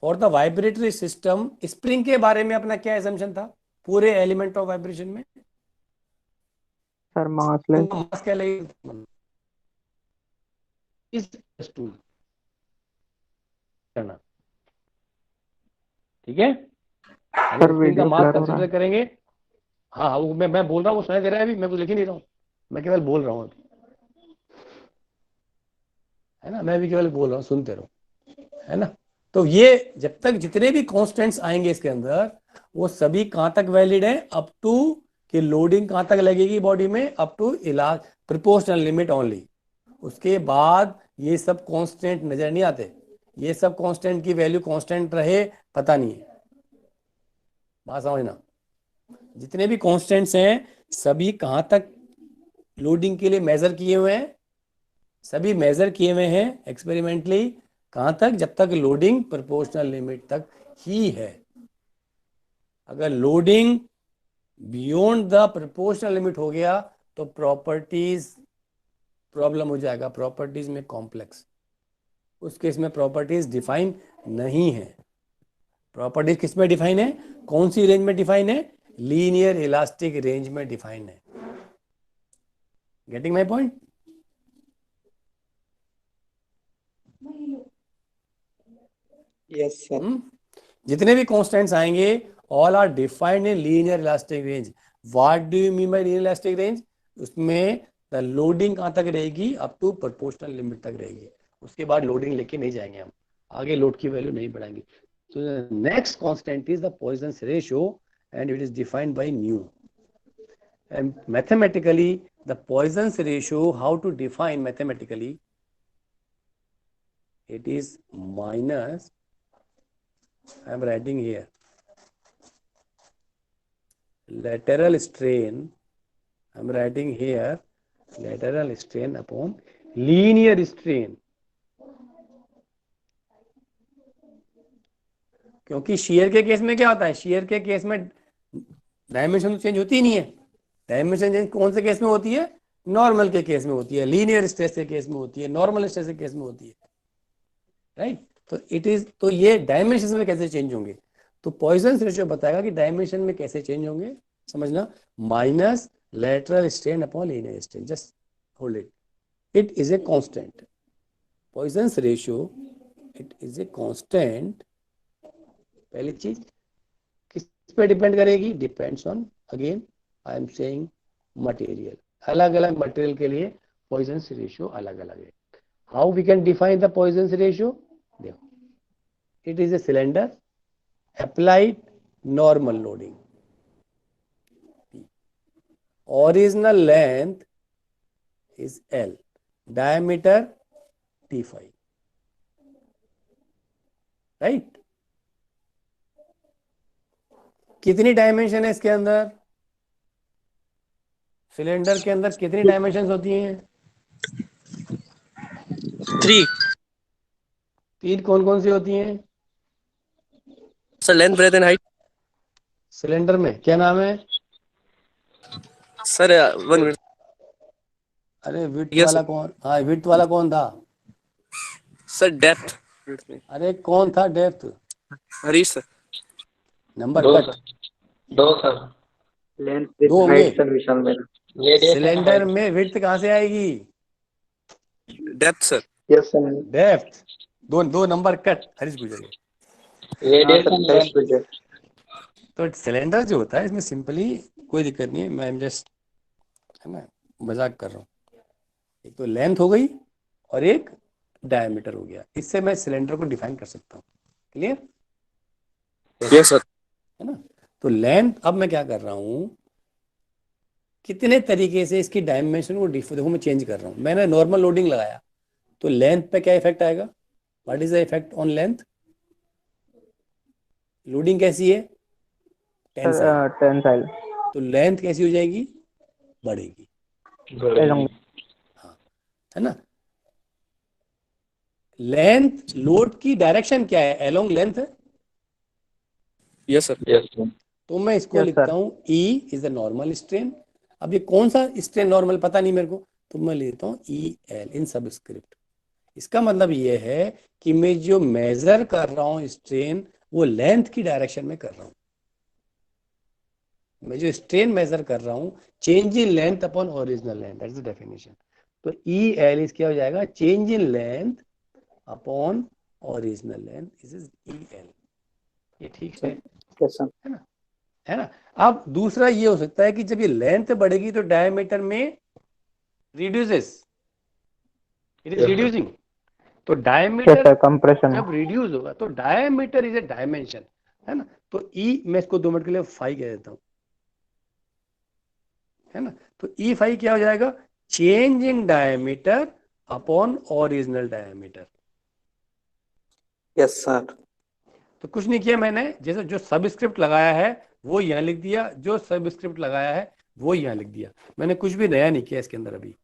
Speaker 1: for the vibratory system, spring के बारे में अपना क्या assumption था पूरे एलिमेंट ऑफ वाइब्रेशन में?
Speaker 3: Sir massless.
Speaker 1: मास क्या लगेगा इस टू करना, ठीक है?
Speaker 3: सर
Speaker 1: स्प्रिंग का
Speaker 3: वीडियो
Speaker 1: मास
Speaker 3: ब्लर हो रहा
Speaker 1: कंसीडर
Speaker 3: है।
Speaker 1: करेंगे। हाँ हाँ, वो मैं बोल रहा हूँ, वो सुनाई दे रहा है अभी, मैं कुछ लिख ही नहीं रहा हूँ, मैं केवल बोल रहा हूँ अभी, है ना? मैं भी केवल बोल रहा हूँ, सुनते रहो, है ना? तो ये जब तक जितने भी कॉन्स्टेंट्स आएंगे इसके अंदर, वो सभी कहां तक वैलिड है, अप टू कि लोडिंग कहां तक लगेगी बॉडी में, अप टू इलाज प्रोपोर्शनल लिमिट ओनली। उसके बाद ये सब कांस्टेंट नजर नहीं आते, ये सब कांस्टेंट की वैल्यू कांस्टेंट रहे पता नहीं है, बात समझना। जितने भी कांस्टेंट्स हैं सभी कहां तक लोडिंग के लिए मेजर किए हुए हैं, सभी मेजर किए हुए हैं एक्सपेरिमेंटली, कहां तक, जब तक लोडिंग प्रोपोर्शनल लिमिट तक ही है। अगर loading beyond the proportional limit हो गया तो प्रॉपर्टीज प्रॉब्लम हो जाएगा, प्रॉपर्टीज में कॉम्प्लेक्स। उस केस में प्रॉपर्टीज डिफाइन नहीं है। प्रॉपर्टीज किस में डिफाइन है, कौन सी रेंज में डिफाइन है? लीनियर इलास्टिक रेंज में डिफाइन है। Getting my point?
Speaker 2: Yes, sir.
Speaker 1: जितने भी कांस्टेंट्स आएंगे all are defined in linear elastic range. What do you mean by linear elastic range? उसमें द लोडिंग कहां तक रहेगी, अप टू प्रोपोर्शनल लिमिट तक रहेगी, उसके बाद लोडिंग लेके नहीं जाएंगे हम, आगे लोड की वैल्यू नहीं बढ़ाएंगे। तो next constant is the Poisson's ratio and it is defined by nu. And mathematically the Poisson's ratio, how to define mathematically, it is minus, I am writing here, lateral strain, I am writing here lateral strain upon linear strain। क्योंकि share के case में क्या होता है, share के case में dimension change होती ही नहीं है। डायमेंशन चेंज कौन से केस में होती है? नॉर्मल के केस में होती है, लीनियर स्ट्रेस के केस में होती है, नॉर्मल स्ट्रेस के केस में होती है, राइट? तो इट इज, तो ये डायमेंशन में कैसे चेंज होंगे, तो पॉइजन्स रेशियो बताएगा कि डायमेंशन में कैसे चेंज होंगे। समझना, minus lateral strain upon linear strain, just hold it, it is a constant. Poisson's ratio it is a constant. पहली चीज किस पे डिपेंड करेगी, depends on, again I am saying material, अलग अलग मटेरियल के लिए पॉइजन्स रेशियो अलग अलग है। How we can define the Poisson's ratio? It is a cylinder applied normal loading. Original length is L, diameter T5, right? कितनी dimension है इसके अंदर? सिलेंडर के अंदर कितनी डायमेंशन होती हैं?
Speaker 2: 3.
Speaker 1: तीन कौन कौन सी होती हैं?
Speaker 2: Sir, length, breadth, and height.
Speaker 1: Cylinder में क्या नाम है?
Speaker 2: Sir 1 minute.
Speaker 1: अरे विड्थ
Speaker 2: Yes,
Speaker 1: वाला
Speaker 2: sir.
Speaker 1: कौन, हाँ विड्थ वाला कौन था?
Speaker 2: Sir depth.
Speaker 1: अरे कौन था डेप्थ?
Speaker 2: हरीश सर।
Speaker 1: नंबर
Speaker 5: दो
Speaker 1: कट।
Speaker 5: सर, दो सर।
Speaker 3: लेंथ
Speaker 1: दो
Speaker 3: विथ
Speaker 1: होंगे।
Speaker 3: हाइट सर विशाल मेरा।
Speaker 5: Radiation
Speaker 1: cylinder
Speaker 5: height.
Speaker 1: में विड्थ कहाँ से आएगी?
Speaker 2: Depth sir.
Speaker 3: Yes sir.
Speaker 1: Depth. दो दो नंबर कट, हरीश गुजर गए।
Speaker 3: हाँ सर
Speaker 5: रेडिएशन
Speaker 3: हरीश
Speaker 5: लेंथ।
Speaker 3: गुजर।
Speaker 1: तो सिलेंडर जो होता है इसमें सिंपली कोई दिक्कत नहीं है, मैं जस्ट है ना मजाक कर रहा हूँ। एक तो लेंथ हो गई और एक डायमीटर हो गया, इससे मैं सिलेंडर को डिफाइन कर सकता हूँ। क्लियर?
Speaker 2: Yes sir.
Speaker 1: है ना? तो लेंथ, अब मैं क्या कर रहा हूँ, कितने तरीके से इसकी डायमेंशन को देखो मैं चेंज कर रहा हूँ। मैंने नॉर्मल लोडिंग लगाया तो लेंथ पे क्या इफेक्ट आएगा? What is the effect on length? Loading कैसी है? टेंसाइल।
Speaker 3: Sir tensile.
Speaker 1: तो लेंथ कैसी हो जाएगी? बढ़ेगी। हाँ, है ना? लेंथ, लोड की डायरेक्शन क्या है? अलोंग लेंथ है।
Speaker 2: Yes sir.
Speaker 5: Yes sir.
Speaker 1: तो मैं इसको
Speaker 3: Yes,
Speaker 1: लिखता
Speaker 3: sir.
Speaker 1: हूँ E is the normal strain. अब ये कौन सा स्ट्रेन नॉर्मल पता नहीं मेरे को, तो मैं लेता हूँ EL इन सबस्क्रिप्ट। इसका मतलब ये है कि मैं जो मेजर कर रहा हूँ स्ट्रेन, वो लेंथ की डायरेक्शन में कर रहा हूँ। मैं जो स्ट्रेन मेजर कर रहा हूँ, change in length upon original length, that's the definition. तो EL इस क्या हो जाएगा? Change in length upon original length, this is EL। ये ठीक है?
Speaker 3: Yes sir.
Speaker 1: है ना? है ना? अब दूसरा ये हो सकता है कि जब ये लेंथ बढ़ेगी तो डायमीटर में reduces, it is
Speaker 5: Yes, sir.
Speaker 1: Reducing. तो
Speaker 3: यस
Speaker 1: डायमीटर
Speaker 3: सर कंप्रेशन।
Speaker 1: जब रिड्यूस होगा तो डायमीटर इज ए डायमेंशन, है ना? तो ई, मैं इसको 2 मिनट के लिए फाई कह देता हूं, है ना? तो ई फाई क्या हो जाएगा? Change in diameter upon original diameter.
Speaker 3: Yes sir.
Speaker 1: तो कुछ नहीं किया मैंने, जैसे जो सबस्क्रिप्ट लगाया है वो यहाँ लिख दिया, जो सबस्क्रिप्ट लगाया है वो यहाँ लिख दिया। मैंने कुछ भी नया नहीं किया इसके अंदर अभी।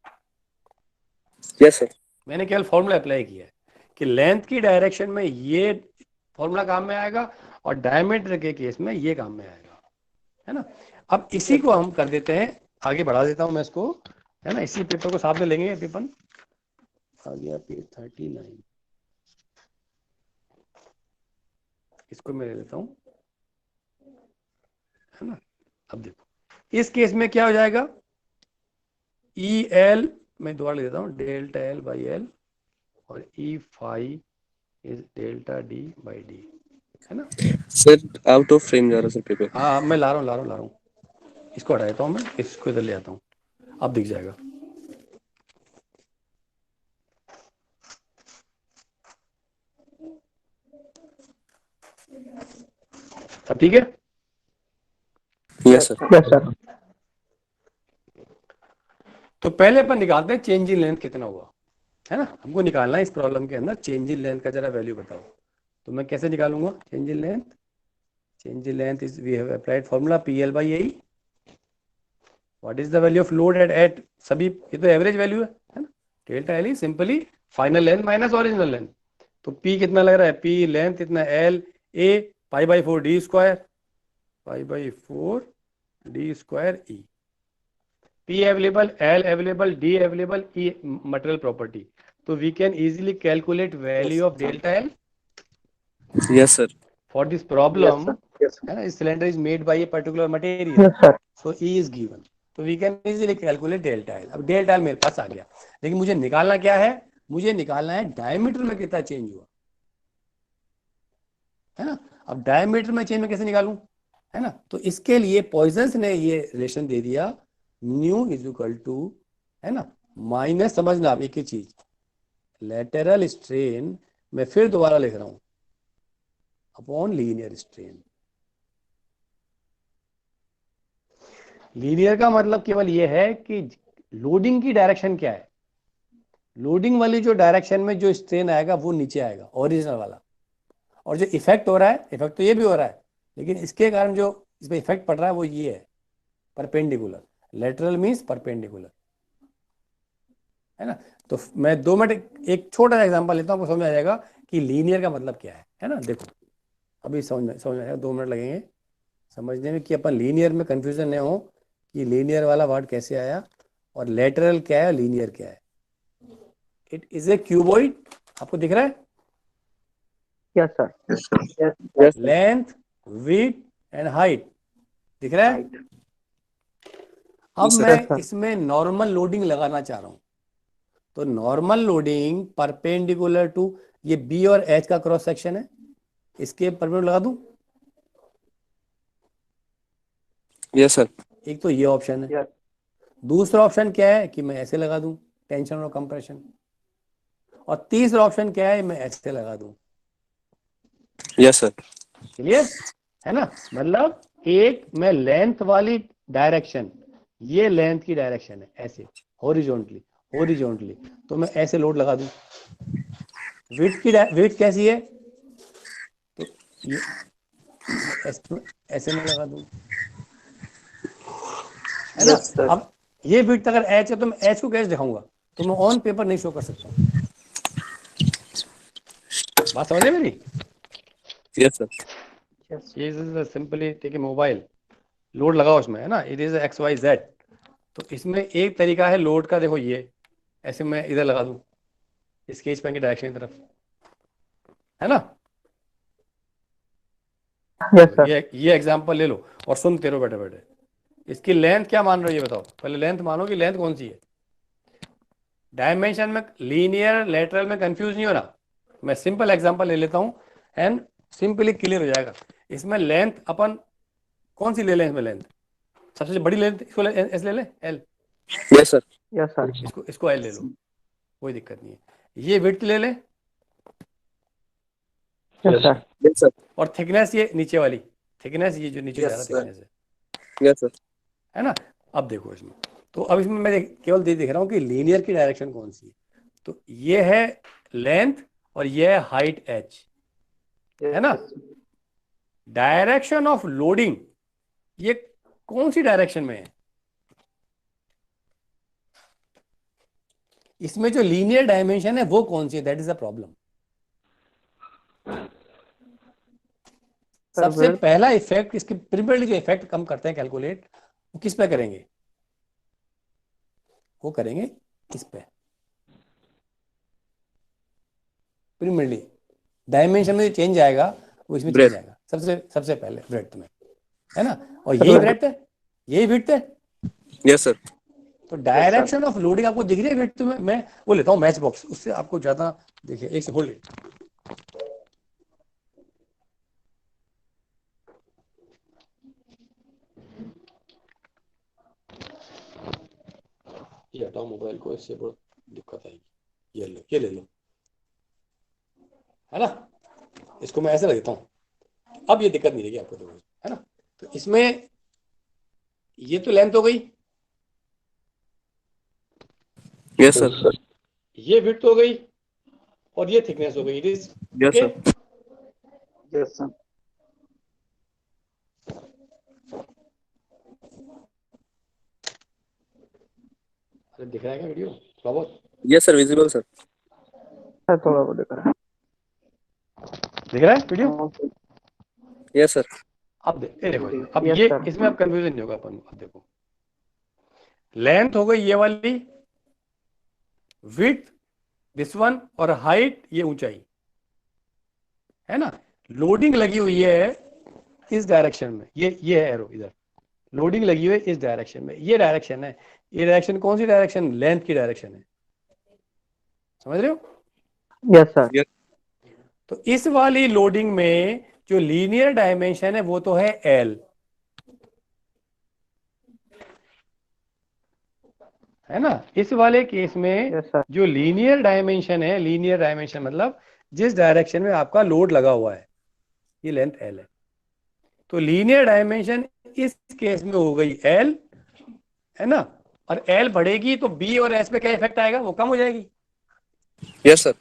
Speaker 2: Yes sir.
Speaker 1: मैंने केवल फॉर्मूला अप्लाई किया है कि लेंथ की डायरेक्शन में ये फॉर्मूला काम में आएगा और डायमीटर के केस में ये काम में आएगा, है ना? अब इसी को हम कर देते हैं, आगे बढ़ा देता हूं मैं इसको, है ना? इसी पेपर को साथ में लेंगे। पेपर आ गया पेज 39, इसको मैं ले लेता हूं, है ना? अब देखो इस केस में क्या हो जाएगा? ई एल, मैं दोबारा ले देता हूँ, डेल्टा एल बाई एल, और E phi is delta D by D, है ना?
Speaker 2: सर आउट ऑफ फ्रेम जा रहा सर पेपर।
Speaker 1: हाँ मैं ला रहा हूँ, इसको हटा देता हूँ, मैं इसको इधर ले आता हूँ, अब दिख जाएगा। अब ठीक है?
Speaker 2: Yes sir.
Speaker 3: Yes sir.
Speaker 1: तो पहले अपन निकालते हैं चेंज इन लेंथ कितना हुआ, है ना? हमको निकालना है इस प्रॉब्लम के अंदर चेंज इन लेंथ का, जरा वैल्यू बताओ। तो मैं कैसे निकालूंगा change in length? Change in length is, we have applied formula PL by A. What is the value of load at सभी, ये तो एवरेज वैल्यू है ना? Delta L is simply final length minus original length. तो P कितना लग रहा है? P लेंथ इतना, L A pi by 4 D square, pi by 4 D square E। P available, L available, D available, E material property. So we can easily calculate value of delta L
Speaker 2: yes sir.
Speaker 1: for this problem.
Speaker 3: Yes
Speaker 1: है ना? This cylinder is made by a particular material.
Speaker 3: Yes sir.
Speaker 1: So E is given. So we can easily calculate delta L. अब delta L मेरे पास आ गया, लेकिन मुझे निकालना क्या है? मुझे निकालना है डायमीटर में कितना चेंज हुआ, है ना? अब डायमीटर में चेंज में कैसे निकालूं, है ना? तो इसके लिए पॉइजन्स ने ये रिलेशन दे दिया, न्यू इज इक्वल टू, है ना, माइनस, समझना आप एक ही चीज, लेटरल स्ट्रेन, मैं फिर दोबारा लिख रहा हूं, अपॉन लीनियर स्ट्रेन। लीनियर का मतलब केवल ये है कि लोडिंग की डायरेक्शन क्या है, लोडिंग वाली जो डायरेक्शन में जो स्ट्रेन आएगा वो नीचे आएगा, ओरिजिनल वाला। और जो इफेक्ट हो रहा है, इफेक्ट तो ये भी हो रहा है, लेकिन इसके कारण जो इस पर इफेक्ट पड़ रहा है वो ये है, परपेंडिकुलर। लेटरल मीन्स परपेंडिकुलर, है ना? तो मैं 2 मिनट एक छोटा सा एग्जांपल लेता हूँ, आपको समझ आ जाएगा कि लीनियर का मतलब क्या है ना? देखो अभी समझ में आएगा, 2 मिनट लगेंगे समझने में, कि अपन लीनियर में कंफ्यूजन नहीं हो कि लीनियर वाला वर्ड कैसे आया और लेटरल क्या है और लीनियर क्या है। इट इज ए क्यूबॉइड, आपको दिख रहा है,
Speaker 3: Yes, sir.
Speaker 5: Yes, sir.
Speaker 3: Yes,
Speaker 2: Yes, sir.
Speaker 1: Length, width and height दिख रहा है।
Speaker 3: right.
Speaker 1: अब
Speaker 2: Yes, sir.
Speaker 1: मैं
Speaker 3: Yes, sir.
Speaker 1: इसमें नॉर्मल लोडिंग लगाना चाह रहा हूं, तो नॉर्मल लोडिंग परपेंडिकुलर टू ये बी और एच का क्रॉस सेक्शन है, इसके परपेंडिकुलर लगा दूं।
Speaker 2: Yes, sir.
Speaker 1: एक तो ये ऑप्शन है।
Speaker 3: Yes.
Speaker 1: दूसरा ऑप्शन क्या है कि मैं ऐसे लगा दूं, टेंशन और कंप्रेशन। और तीसरा ऑप्शन क्या है, मैं ऐसे लगा दूं।
Speaker 2: Yes, sir.
Speaker 1: क्लियर है ना, मतलब एक मैं लेंथ वाली डायरेक्शन, ये लेंथ की डायरेक्शन है ऐसे हॉरिजॉन्टली हॉरिजॉन्टली, तो मैं ऐसे लोड लगा दूं। विड्थ की विड्थ कैसी है, तो ये ऐसे में लगा दूं, है ना।
Speaker 3: Yes, sir.
Speaker 1: अब ये विड्थ अगर एच है तो मैं एच को कैसे दिखाऊंगा, तो मैं ऑन पेपर नहीं शो कर सकता हूं। बात समझ रहे मेरी।
Speaker 2: Yes, sir.
Speaker 3: Yes.
Speaker 1: ये simply take a mobile, load लगाओ उसमें, है ना, it is X Y Z. तो इसमें एक तरीका है लोड का, देखो ये ऐसे मैं इधर लगा दूं, स्केच पेन की डायरेक्शन की तरफ, है ना।
Speaker 3: Yes, sir.
Speaker 1: ये एग्जांपल ले लो और सुनते रहो बैठे बैठे। इसकी लेंथ क्या मान रहे हो ये बताओ, पहले लेंथ मानो कि लेंथ कौन सी है। डायमेंशन में लीनियर लेटरल में कंफ्यूज नहीं होना, मैं सिंपल एग्जांपल ले लेता हूं एंड सिंपली क्लियर हो जाएगा। इसमें लेंथ अपन कौन सी ले लें, इसमें लेंथ सबसे बड़ी लेंथ इसको एस ले लें, L.
Speaker 2: Yes, sir.
Speaker 3: Yes, sir.
Speaker 1: इसको एल ले लो, कोई दिक्कत नहीं है। ये विड्थ ले लें
Speaker 3: Yes, sir.
Speaker 2: Yes, sir.
Speaker 1: और थिकनेस ये नीचे वाली थिकनेस, ये जो नीचे जा रहा
Speaker 2: Yes, sir.
Speaker 1: थिकनेस है,
Speaker 2: Yes, sir.
Speaker 1: है ना। अब देखो इसमें, तो अब इसमें मैं केवल ये देख रहा हूँ कि लीनियर की डायरेक्शन कौन सी है। तो ये है लेंथ और ये है हाइट एच, है ना। डायरेक्शन ऑफ लोडिंग ये कौन सी डायरेक्शन में है, इसमें जो लीनियर डायमेंशन है वो कौन सी है, दैट इज द प्रॉब्लम। सबसे पहला इफेक्ट, इसके प्रिमिटिव जो इफेक्ट कम करते हैं कैलकुलेट, वो किस पे करेंगे, वो करेंगे इस पे, प्रिमिटिव डायमेंशन में जो चेंज आएगा वो इसमें चेंज आएगा सबसे पहले ब्रेड्थ में, है ना। और यही ब्रेड्थ है, यही विड्थ है।
Speaker 2: Yes, sir.
Speaker 1: तो डायरेक्शन ऑफ लोडिंग आपको दिख रही है विड्थ में। मैं वो लेता हूँ मैच बॉक्स, उससे आपको ज्यादा देखिए। एक से होल्ड इट, ये हटाओ मोबाइल को, इससे बहुत दिक्कत आएगी। ये लो, ये ले लो, है ना। इसको मैं ऐसे रख देता हूँ, अब ये दिक्कत नहीं रहेगी आपको, देखो, है ना। तो इसमें ये तो लेंथ हो गई,
Speaker 2: Yes, sir.
Speaker 1: ये विड्थ हो गई और ये थिकनेस हो गई। It is
Speaker 2: Yes,
Speaker 1: okay.
Speaker 2: sir.
Speaker 3: Yes, sir.
Speaker 1: अरे दिख रहा है क्या वीडियो थोड़ा बहुत,
Speaker 2: Yes, sir. Visible, sir.
Speaker 3: Sir, थोड़ा बहुत दिख रहा है।
Speaker 1: दिख रहा है वीडियो।
Speaker 2: Yes, sir.
Speaker 1: अब ये देखो, अब
Speaker 3: Yes,
Speaker 1: ये
Speaker 3: sir.
Speaker 1: इसमें अब कंफ्यूजन नहीं होगा अपन। अब देखो लेंथ हो गई ये वाली, विड्थ दिस वन, और हाइट ये ऊंचाई, है ना। लोडिंग लगी हुई है इस डायरेक्शन में, ये है एरो इधर, लोडिंग लगी हुई है इस डायरेक्शन में, ये डायरेक्शन है। ये डायरेक्शन कौन सी डायरेक्शन, लेंथ की डायरेक्शन है, समझ रहे हो।
Speaker 3: Yes, sir.
Speaker 2: Yes.
Speaker 1: तो इस वाली लोडिंग में जो लीनियर डायमेंशन है वो तो है एल, है ना। इस वाले केस में
Speaker 3: Yes, sir.
Speaker 1: जो लीनियर डायमेंशन है, लीनियर डायमेंशन मतलब जिस डायरेक्शन में आपका लोड लगा हुआ है, ये लेंथ एल है। तो लीनियर डायमेंशन इस केस में हो गई एल, है ना। और एल बढ़ेगी तो बी और एस पे क्या इफेक्ट आएगा, वो कम हो जाएगी।
Speaker 2: Yes, sir.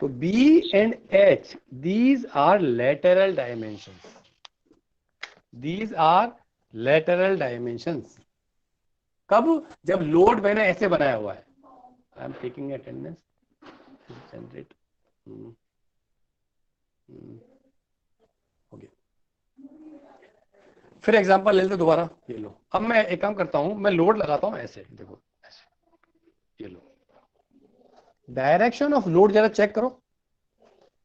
Speaker 1: तो B and H these are lateral dimensions, these are lateral dimensions. कब, जब लोड मैंने ऐसे बनाया हुआ है, I am taking attendance generate, फिर एग्जांपल ले लो दोबारा, ये लो। अब मैं एक काम करता हूं, मैं लोड लगाता हूं ऐसे, देखो ऐसे, ये लो। डायरेक्शन ऑफ लोड जरा चेक करो,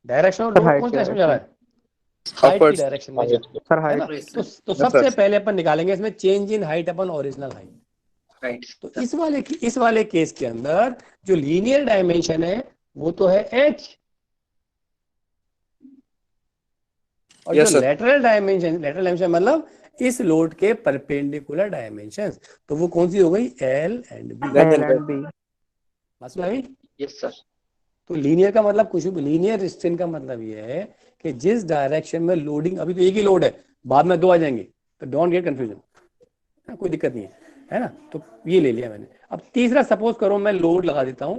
Speaker 1: direction of
Speaker 3: sir
Speaker 1: load
Speaker 3: height
Speaker 1: कौन
Speaker 3: की
Speaker 1: सी डायरेक्शन में जा रहा
Speaker 3: डायरेक्शन,
Speaker 1: है? हाइट की
Speaker 2: Upwards.
Speaker 1: डायरेक्शन में जा,
Speaker 3: सर
Speaker 1: है
Speaker 3: हाइट,
Speaker 1: ना?
Speaker 4: Yes,
Speaker 1: तो
Speaker 4: sir.
Speaker 1: तो
Speaker 2: Yes,
Speaker 1: सबसे
Speaker 2: sir.
Speaker 1: पहले अपन निकालेंगे इसमें change in height upon original height.
Speaker 4: Right.
Speaker 1: तो इस वाले केस के अंदर जो लीनियर डायमेंशन है वो तो है h, और जो
Speaker 2: Yes, sir.
Speaker 1: लेटरल डायमेंशन मतलब इस लोड के परपेंडिकुलर डायमेंशंस, तो वो कौन सी हो गई? L and B।
Speaker 2: Then
Speaker 3: L and B.
Speaker 1: बस भाई,
Speaker 4: Yes, sir.
Speaker 1: तो लीनियर का मतलब कुछ भी, लीनियर रिस्ट्रेन का मतलब ये है कि जिस डायरेक्शन में लोडिंग, अभी तो एक ही लोड है, बाद में दो आ जाएंगे, तो डोंट गेट कंफ्यूजन, कोई दिक्कत नहीं है ना? तो ये ले लिया मैंने। अब तीसरा सपोज करो मैं लोड लगा देता हूं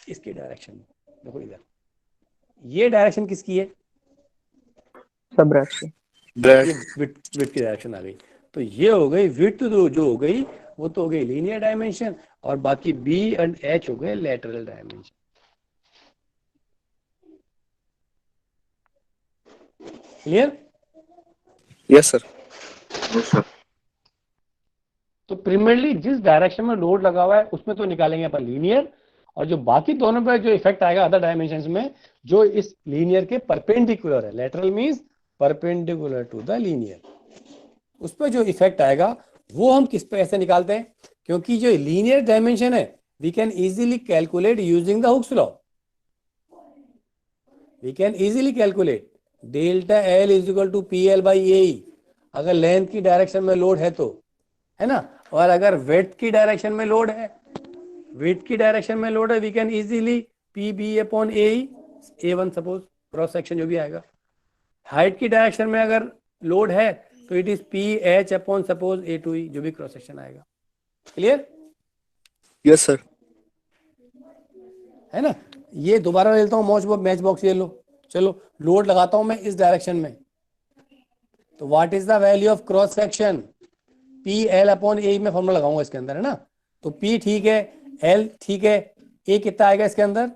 Speaker 1: इसके डायरेक्शन में, देखो इधर, ये डायरेक्शन किसकी है?
Speaker 3: सब ब्रैच की।
Speaker 2: Brad.
Speaker 1: ये विड्थ की डायरेक्शन आ गई। तो ये हो गई विड्थ, जो हो गई वो तो हो गई लीनियर डायमेंशन, और बाकी बी एंड एच हो गए lateral dimension. Clear?
Speaker 2: Yes, sir.
Speaker 1: तो प्रिमरली जिस डायरेक्शन में लोड लगा हुआ है उसमें तो निकालेंगे अपन लीनियर, और जो बाकी दोनों पे जो इफेक्ट आएगा अदर डायमेंशंस में, जो इस लीनियर के परपेंडिकुलर है, lateral means perpendicular to the linear, उस पर जो इफेक्ट आएगा वो हम किस पे ऐसे निकालते हैं, क्योंकि जो लीनियर डायमेंशन है we can easily calculate using the Hooke's law. We can easily calculate delta L is equal to P L by A, अगर लेंथ की डायरेक्शन में लोड है तो, है ना? और अगर वेट की डायरेक्शन में लोड है, वेट की डायरेक्शन में लोड है, we can easily P B upon A one suppose, cross section जो भी आएगा। हाइट की डायरेक्शन में अगर लोड है तो it is P H upon suppose A two E, जो भी क्रॉस सेक्शन आएगा। क्लियर?
Speaker 2: Yes, sir.
Speaker 1: है ना? ये दोबारा ले लेता हूँ मैच बॉक्स, ये लो। चलो लोड लगाता हूं मैं इस डायरेक्शन में, तो what is the value of cross section? P L upon A में फॉर्मूला लगाऊंगा इसके अंदर, है ना? तो पी ठीक है, एल ठीक है, ए कितना आएगा इसके अंदर?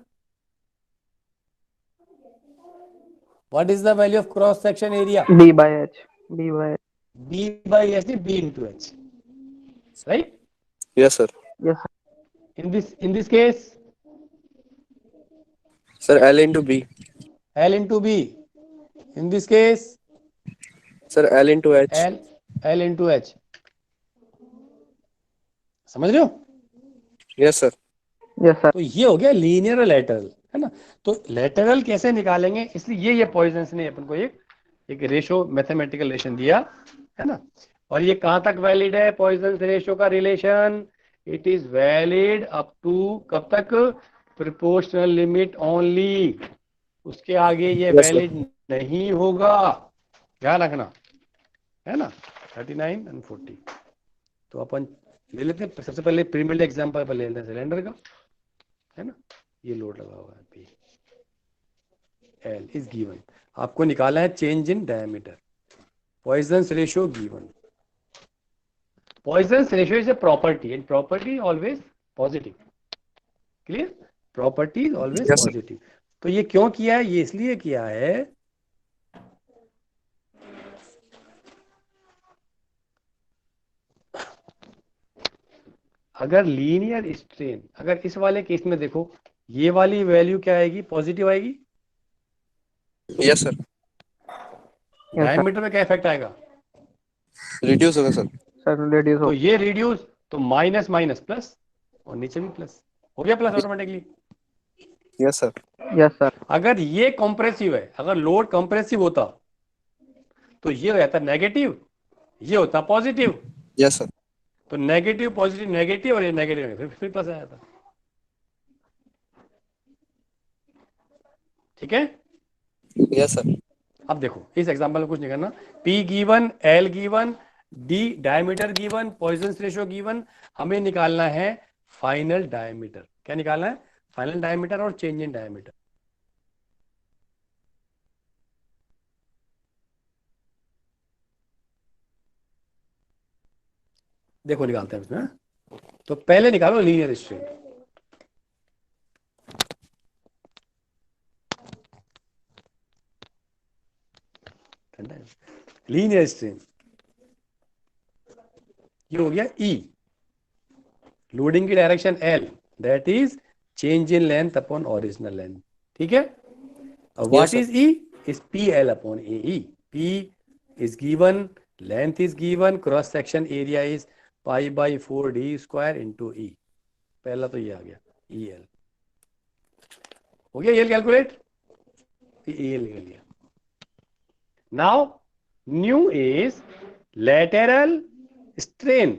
Speaker 1: What is the value of cross section area?
Speaker 3: B by H, B by
Speaker 1: B by H, B into H, right?
Speaker 2: Yes, sir.
Speaker 3: Yes
Speaker 1: in this case
Speaker 2: Sir, L into B.
Speaker 1: L into B, in this case
Speaker 2: Sir, L into H.
Speaker 1: L into H। समझ रहे हो?
Speaker 2: Yes, sir.
Speaker 3: Yes sir.
Speaker 1: तो ये हो गया linear और lateral, है ना? तो लेटरल कैसे निकालेंगे, इसलिए ये पॉइजन्स ने अपन को एक रेशो, मैथमेटिकल रिलेशन दिया, है ना? और ये कहां तक वैलिड है पॉइजन्स रेशो का relation? It is valid up to कब तक? प्रोपोर्शनल लिमिट ओनली, उसके आगे ये
Speaker 2: Yes, sir.
Speaker 1: वैलिड नहीं होगा, ध्यान रखना, है ना? 39 एंड 40। तो अपन ले लेते हैं सबसे पहले प्रीमियम एग्जांपल पर ले लेते हैं सिलेंडर का, है ना? ये लोड लगा हुआ है पी, एल इज गिवन, आपको निकालना है change in diameter, Poisson's ratio given. Poisson's ratio is a property and property always positive. Clear? Property is always
Speaker 2: Yes, sir.
Speaker 1: Positive. तो ये क्यों किया है? ये इसलिए किया है अगर लीनियर स्ट्रेन, अगर इस वाले केस में देखो, ये वाली वैल्यू क्या आएगी? पॉजिटिव आएगी।
Speaker 2: Yes, sir.
Speaker 1: डायमीटर में क्या इफेक्ट आएगा?
Speaker 2: Reduce होगा sir.
Speaker 3: सर रेडियस
Speaker 1: तो
Speaker 3: हो।
Speaker 1: ये रिड्यूस, तो माइनस माइनस प्लस, और नीचे भी प्लस हो गया, plus automatically.
Speaker 2: Yes, sir.
Speaker 3: Yes sir.
Speaker 1: अगर ये कंप्रेसिव है, अगर लोड कंप्रेसिव होता तो ये हो जाता नेगेटिव, ये होता पॉजिटिव।
Speaker 2: Yes, sir.
Speaker 1: तो नेगेटिव पॉजिटिव नेगेटिव, और ये नेगेटिव फिर प्लस आ जाता। ठीक है?
Speaker 2: Yes, sir.
Speaker 1: अब देखो इस एग्जांपल में कुछ नहीं करना, P given, L given, D diameter given, Poisson's ratio given, हमें निकालना है फाइनल डायमीटर। क्या निकालना है? फाइनल डायमीटर और चेंज इन डायमीटर। देखो निकालते हैं इसमें, हाँ? तो पहले निकालो लीनियर स्ट्रेन। लीनियर स्ट्रेन ये हो गया E, लोडिंग की direction L, that is change in length upon original length. ठीक है. What
Speaker 2: sir.
Speaker 1: is E? Is PL upon AE. P is given, length is given, cross section area is pi by 4d square into E. पहला तो ये आ गया EL. हो गया EL calculate. EL निकल गया. Now nu is lateral strain,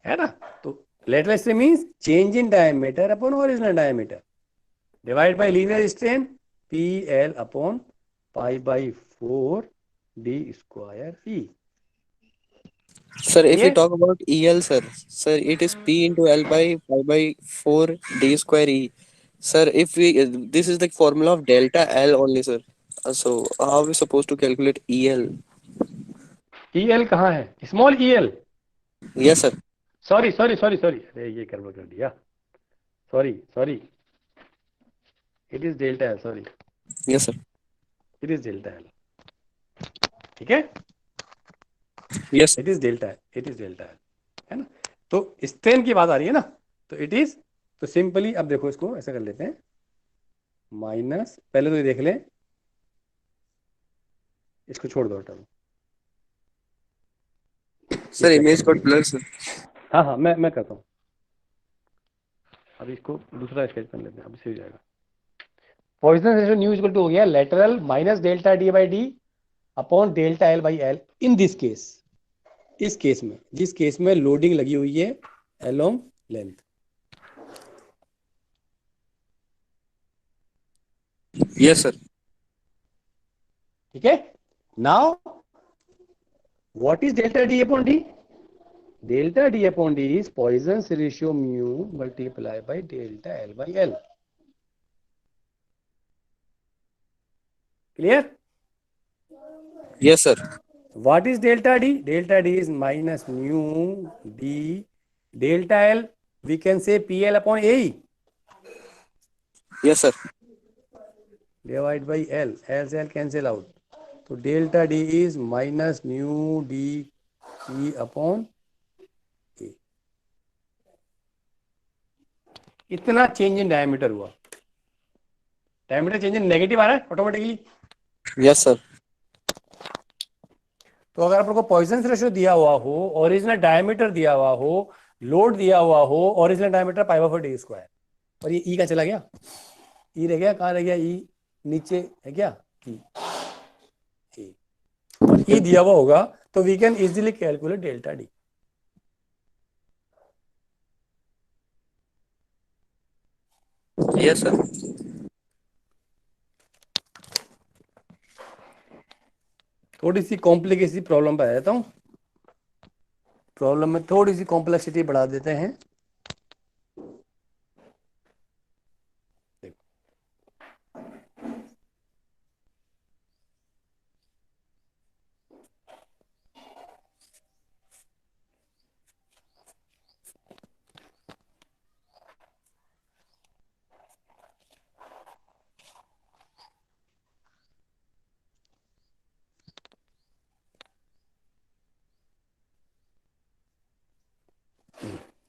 Speaker 1: है ना. तो lateral strain means change in diameter upon original diameter divided by linear strain PL upon pi by 4 d square E.
Speaker 2: Sir, if we
Speaker 1: Clear?
Speaker 2: talk about EL, sir, it is P into L by pi by 4 d square E. Sir, if we this is the formula of delta L only, sir. So how are we supposed to calculate EL?
Speaker 1: EL कहाँ है? Small EL.
Speaker 2: Yes, sir.
Speaker 1: Sorry sorry sorry sorry, अरे ये गड़बड़ कर दिया. Sorry sorry, it is delta L. Sorry,
Speaker 2: Yes, sir.
Speaker 1: It is delta L. ठीक है.
Speaker 2: Yes.
Speaker 1: It is delta L. It is delta L, है ना. तो स्ट्रेन की बात आ रही है ना, तो इट इज, तो सिंपली अब देखो इसको ऐसा कर लेते हैं, माइनस, पहले तो ये देख लें, इसको छोड़ दो term.
Speaker 2: Sir, image got blur, sir.
Speaker 1: हाँ हाँ, मैं करता हूँ. अब इसको दूसरा स्केच कर लेते हैं, अब सही हो जाएगा. Poisson ratio nu equal to हो गया lateral minus delta D by D upon delta L by L in this case. इस केस में, जिस केस में लोडिंग लगी हुई है अलोंग लेंथ.
Speaker 2: Yes, sir.
Speaker 1: ठीक है. Now what is delta D upon D? Delta D upon D is Poisson's ratio mu multiply by delta L by L. Clear?
Speaker 2: Yes, sir.
Speaker 1: What is delta D? Delta D is minus mu D delta L. We can say PL upon AE.
Speaker 2: Yes, sir.
Speaker 1: Divide by L. L से L cancel out. So delta D is minus mu D E upon A. इतना change in diameter हुआ. Diameter change in negative आ रहा है automatically.
Speaker 2: Yes, sir.
Speaker 1: तो अगर आप लोगों को पॉइजन रेशियो दिया हुआ हो, ओरिजिनल डायमीटर दिया हुआ हो, लोड दिया हुआ हो, original diameter pi by 4 D square, और ये ई का चला गया, ई रह गया, कहाँ रह गया? ई नीचे है क्या? ई, और ई दिया हुआ होगा तो we can easily calculate delta D.
Speaker 2: Yes, sir.
Speaker 1: थोड़ी सी कॉम्प्लिकेसी प्रॉब्लम पे आ जाता हूँ. प्रॉब्लम में थोड़ी सी कॉम्प्लेक्सिटी बढ़ा देते हैं.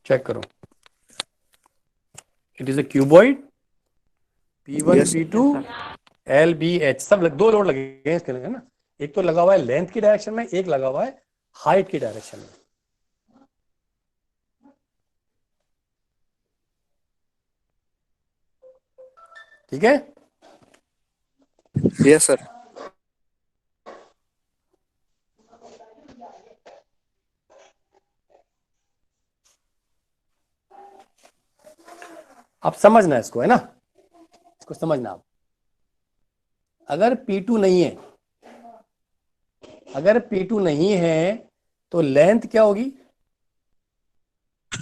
Speaker 1: चेक करो. It is a cuboid P1
Speaker 2: Yes,
Speaker 1: P2 L B H, सब दो लोड लगे हैं इसके लिए ना. एक तो लगा हुआ है लेंथ की डायरेक्शन में, एक लगा हुआ है हाइट की डायरेक्शन में. ठीक है.
Speaker 2: Yes, sir.
Speaker 1: अब समझना इसको, है ना, इसको समझना. आप अगर P2 नहीं है, अगर P2 नहीं है तो लेंथ क्या होगी?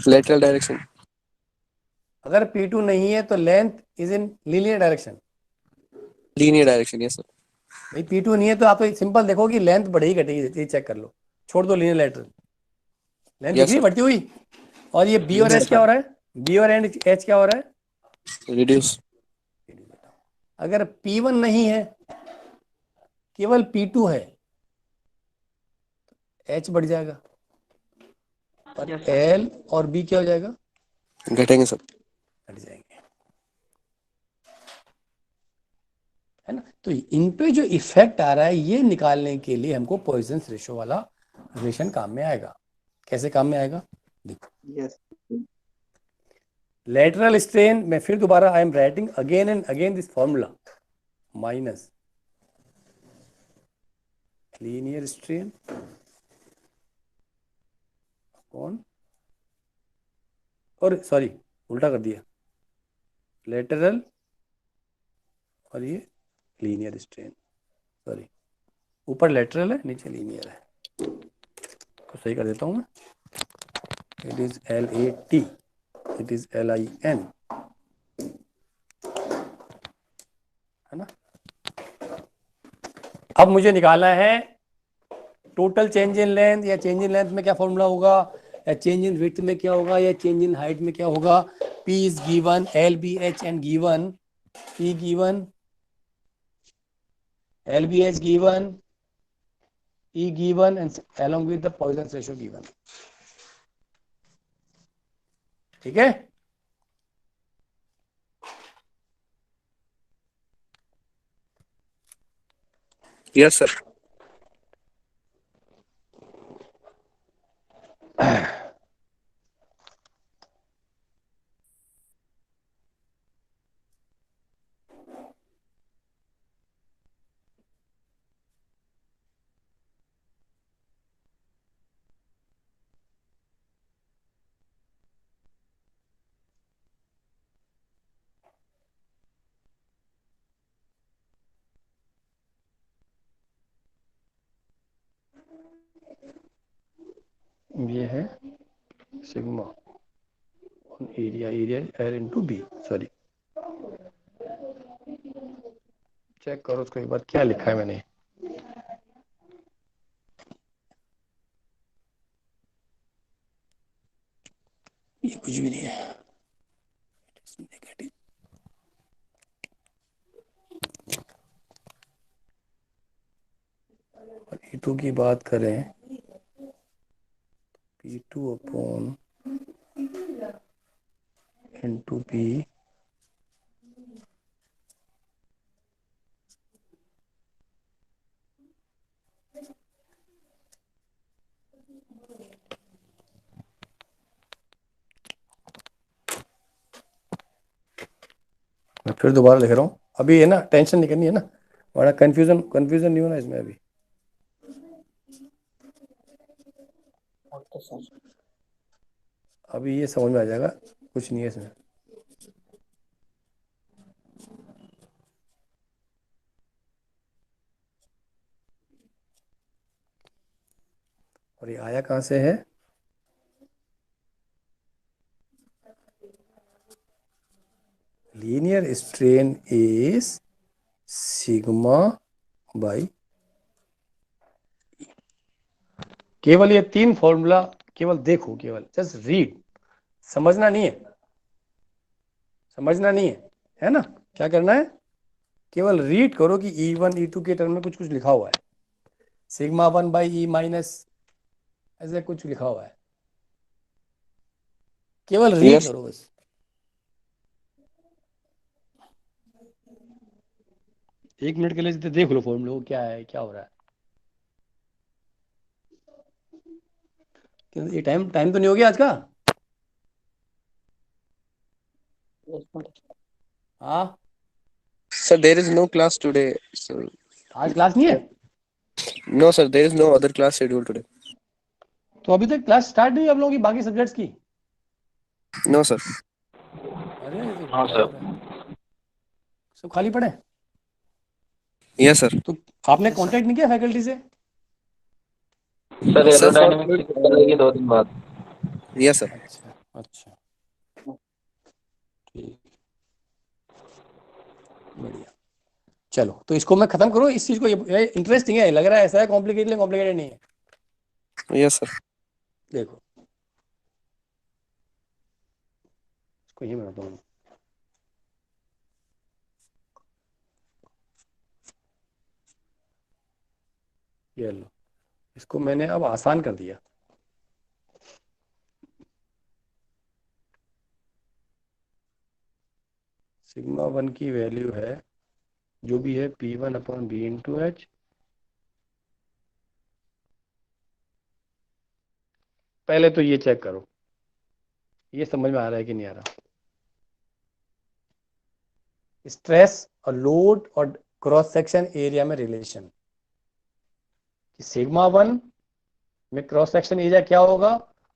Speaker 2: Lateral direction.
Speaker 1: अगर P2 नहीं है तो length is in linear direction.
Speaker 2: Linear direction. Yes, sir.
Speaker 1: भाई P2 नहीं है तो आप तो सिंपल देखो कि लेंथ बढ़ेगी घटेगी, ये चेक कर लो. छोड़ दो लीनियर लेटरल, लेंथ दिख रही है बढ़ती हुई. और ये B और H क्या हो रहा है? B और H क्या हो रहा है?
Speaker 2: Reduce.
Speaker 1: अगर P1 नहीं है, केवल P2 है, H बढ़ जाएगा. और
Speaker 3: Yes, sir.
Speaker 1: एल और बी क्या हो जाएगा,
Speaker 2: घटेंगे सर।
Speaker 1: हट जाएंगे, है ना। तो इन पे जो इफेक्ट आ रहा है ये निकालने के लिए हमको पॉइजन्स रेशो वाला रिलेशन काम में आएगा। कैसे काम में आएगा, देखो।
Speaker 3: Yes.
Speaker 1: लेटरल स्ट्रेन में फिर दोबारा I am writing again and again this formula, minus linear strain कौन, और सॉरी उल्टा कर दिया, लेटरल और ये लीनियर स्ट्रेन, सॉरी ऊपर लेटरल है नीचे लीनियर है, तो सही कर देता हूँ मैं। It is LAT, it is LIN, है ना। अब मुझे निकालना है टोटल चेंज इन लेंथ, या चेंज इन लेंथ में क्या फॉर्मूला होगा, या चेंज इन विड्थ में क्या होगा, या चेंज इन हाइट में क्या होगा। P is given, LBH and given, P given, LBH given, E given, and along with the Poisson's ratio given. ठीक है।
Speaker 2: Yes sir.
Speaker 1: ये है sigma area, area L into B, sorry check करो उसको एक बार क्या लिखा है मैंने। ये कुछ भी नहीं है, नेगेटिव। और E2 की बात करें, P2 अपॉन इंटू P, मैं फिर दोबारा लिख रहा हूँ। अभी है ना, टेंशन नहीं करनी है ना, बड़ा कंफ्यूजन कंफ्यूजन नहीं होना इसमें अभी।
Speaker 4: Okay sir.
Speaker 1: अभी ये समझ में आ जाएगा, कुछ नहीं है इसमें। और ये आया कहाँ से है, linear strain is sigma by, केवल ये तीन फॉर्मूला केवल देखो, केवल जस्ट रीड, समझना नहीं है, समझना नहीं है ना। क्या करना है, केवल रीड करो कि E1 E2 के टर्म में कुछ कुछ लिखा हुआ है, सिग्मा 1 बाई E माइनस, ऐसे कुछ लिखा हुआ है, केवल रीड
Speaker 2: यस
Speaker 1: करो बस। एक मिनट के लिए जितने देख लो फॉर्मूले को क्या है, क्या हो रहा है। ये टाइम टाइम तो नहीं हो गया आज का, हाँ
Speaker 2: sir there is no class today sir.
Speaker 1: आज क्लास नहीं है।
Speaker 2: No sir, there is no other class schedule today.
Speaker 1: तो अभी तक क्लास स्टार्ट नहीं हुई आप लोगों की बाकी सब्जेक्ट्स की।
Speaker 2: No sir.
Speaker 1: अरे ये तो
Speaker 5: हाँ
Speaker 1: क्या
Speaker 5: सर।
Speaker 1: हो रहा है, सब खाली पड़े।
Speaker 2: Yes sir.
Speaker 1: तो आपने कांटेक्ट नहीं किया फैकल्टी से।
Speaker 5: सर
Speaker 2: सर फॉर
Speaker 5: एरोडायनेमिक्स करेगी 2 दिन बाद।
Speaker 2: Yes sir.
Speaker 1: अच्छा अच्छा, ठीक, बढ़िया। चलो तो इसको मैं खत्म करूँ इस चीज को, ये इंटरेस्टिंग है, लग रहा है ऐसा है कॉम्प्लिकेटेड, कॉम्प्लिकेटेड नहीं है।
Speaker 2: Yes sir.
Speaker 1: देखो इसको यही बनाता हूँ, ये लो, इसको मैंने अब आसान कर दिया। सिग्मा वन की वैल्यू है जो भी है P1 upon B into H. पहले तो ये चेक करो, ये समझ में आ रहा है कि नहीं आ रहा। स्ट्रेस और लोड और क्रॉस सेक्शन एरिया में रिलेशन, सिग्मा वन में क्रॉस सेक्शन एरिया क्या होगा,